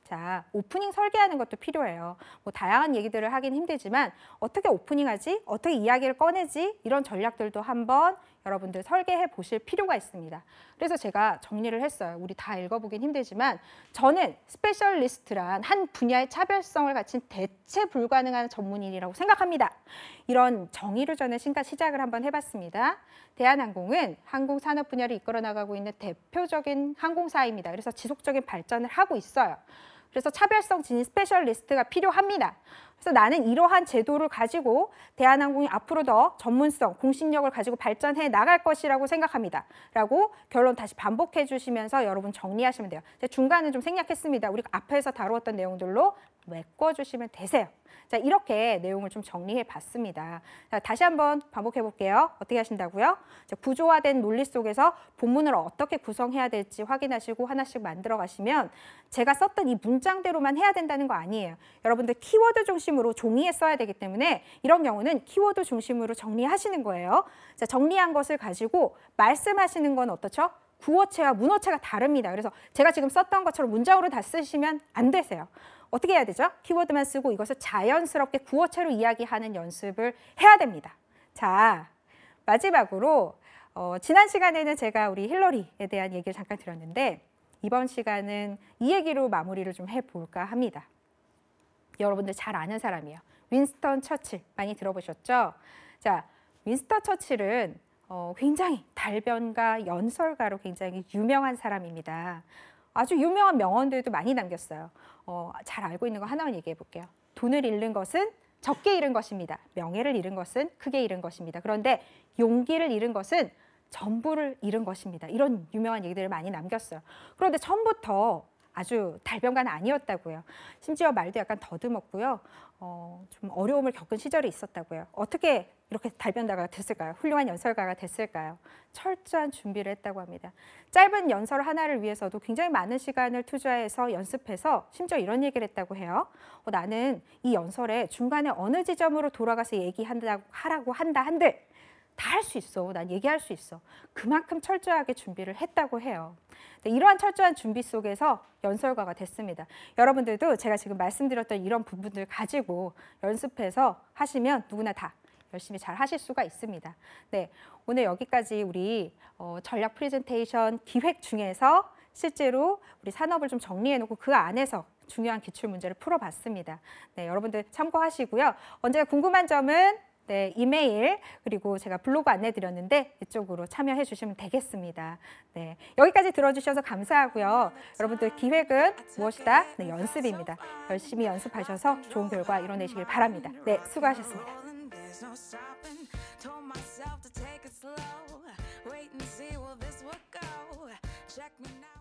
자, 오프닝 설계하는 것도 필요해요. 뭐 다양한 얘기들을 하긴 힘들지만 어떻게 오프닝하지? 어떻게 이야기를 꺼내지? 이런 전략들도 한번 여러분들 설계해 보실 필요가 있습니다. 그래서 제가 정리를 했어요. 우리 다 읽어보긴 힘들지만 저는 스페셜리스트란 한 분야의 차별성을 갖춘 대체 불가능한 전문인이라고 생각합니다. 이런 정의를 저는 시작을 한번 해봤습니다. 대한항공은 항공산업 분야를 이끌어 나가고 있는 대표적인 항공사입니다. 그래서 지속적인 발전을 하고 있어요. 그래서 차별성 지닌 스페셜리스트가 필요합니다. 그래서 나는 이러한 제도를 가지고 대한항공이 앞으로 더 전문성, 공신력을 가지고 발전해 나갈 것이라고 생각합니다. 라고 결론 다시 반복해 주시면서 여러분 정리하시면 돼요. 제가 중간에 좀 생략했습니다. 우리 앞에서 다루었던 내용들로 메꿔주시면 되세요. 자, 이렇게 내용을 좀 정리해 봤습니다. 자, 다시 한번 반복해 볼게요. 어떻게 하신다고요? 자, 구조화된 논리 속에서 본문을 어떻게 구성해야 될지 확인하시고 하나씩 만들어 가시면 제가 썼던 이 문장대로만 해야 된다는 거 아니에요. 여러분들 키워드 중심으로 종이에 써야 되기 때문에 이런 경우는 키워드 중심으로 정리하시는 거예요. 자, 정리한 것을 가지고 말씀하시는 건 어떻죠? 구어체와 문어체가 다릅니다. 그래서 제가 지금 썼던 것처럼 문장으로 다 쓰시면 안 되세요. 어떻게 해야 되죠? 키워드만 쓰고 이것을 자연스럽게 구어체로 이야기하는 연습을 해야 됩니다. 자, 마지막으로 지난 시간에는 제가 우리 힐러리에 대한 얘기를 잠깐 드렸는데 이번 시간은 이 얘기로 마무리를 좀 해볼까 합니다. 여러분들 잘 아는 사람이에요. 윈스턴 처칠 많이 들어보셨죠? 자, 윈스턴 처칠은 굉장히 달변가, 연설가로 굉장히 유명한 사람입니다. 아주 유명한 명언들도 많이 남겼어요. 잘 알고 있는 거 하나만 얘기해 볼게요. 돈을 잃는 것은 적게 잃은 것입니다. 명예를 잃은 것은 크게 잃은 것입니다. 그런데 용기를 잃은 것은 전부를 잃은 것입니다. 이런 유명한 얘기들을 많이 남겼어요. 그런데 처음부터 아주 달변가는 아니었다고요. 심지어 말도 약간 더듬었고요. 좀 어려움을 겪은 시절이 있었다고요. 어떻게 이렇게 달변가가 됐을까요? 훌륭한 연설가가 됐을까요? 철저한 준비를 했다고 합니다. 짧은 연설 하나를 위해서도 굉장히 많은 시간을 투자해서 연습해서 심지어 이런 얘기를 했다고 해요. 나는 이 연설에 중간에 어느 지점으로 돌아가서 하라고 한다 한들 다 할 수 있어. 난 얘기할 수 있어. 그만큼 철저하게 준비를 했다고 해요. 이러한 철저한 준비 속에서 연설가가 됐습니다. 여러분들도 제가 지금 말씀드렸던 이런 부분들 가지고 연습해서 하시면 누구나 다 열심히 잘 하실 수가 있습니다. 네, 오늘 여기까지 우리 전략 프레젠테이션 기획 중에서 실제로 우리 산업을 좀 정리해놓고 그 안에서 중요한 기출 문제를 풀어봤습니다. 네, 여러분들 참고하시고요. 언제나 궁금한 점은 네, 이메일 그리고 제가 블로그 안내드렸는데 이쪽으로 참여해 주시면 되겠습니다. 네, 여기까지 들어주셔서 감사하고요. 여러분들 기획은 무엇이다? 네, 연습입니다. 열심히 연습하셔서 좋은 결과 이뤄내시길 바랍니다. 네, 수고하셨습니다. Check me now.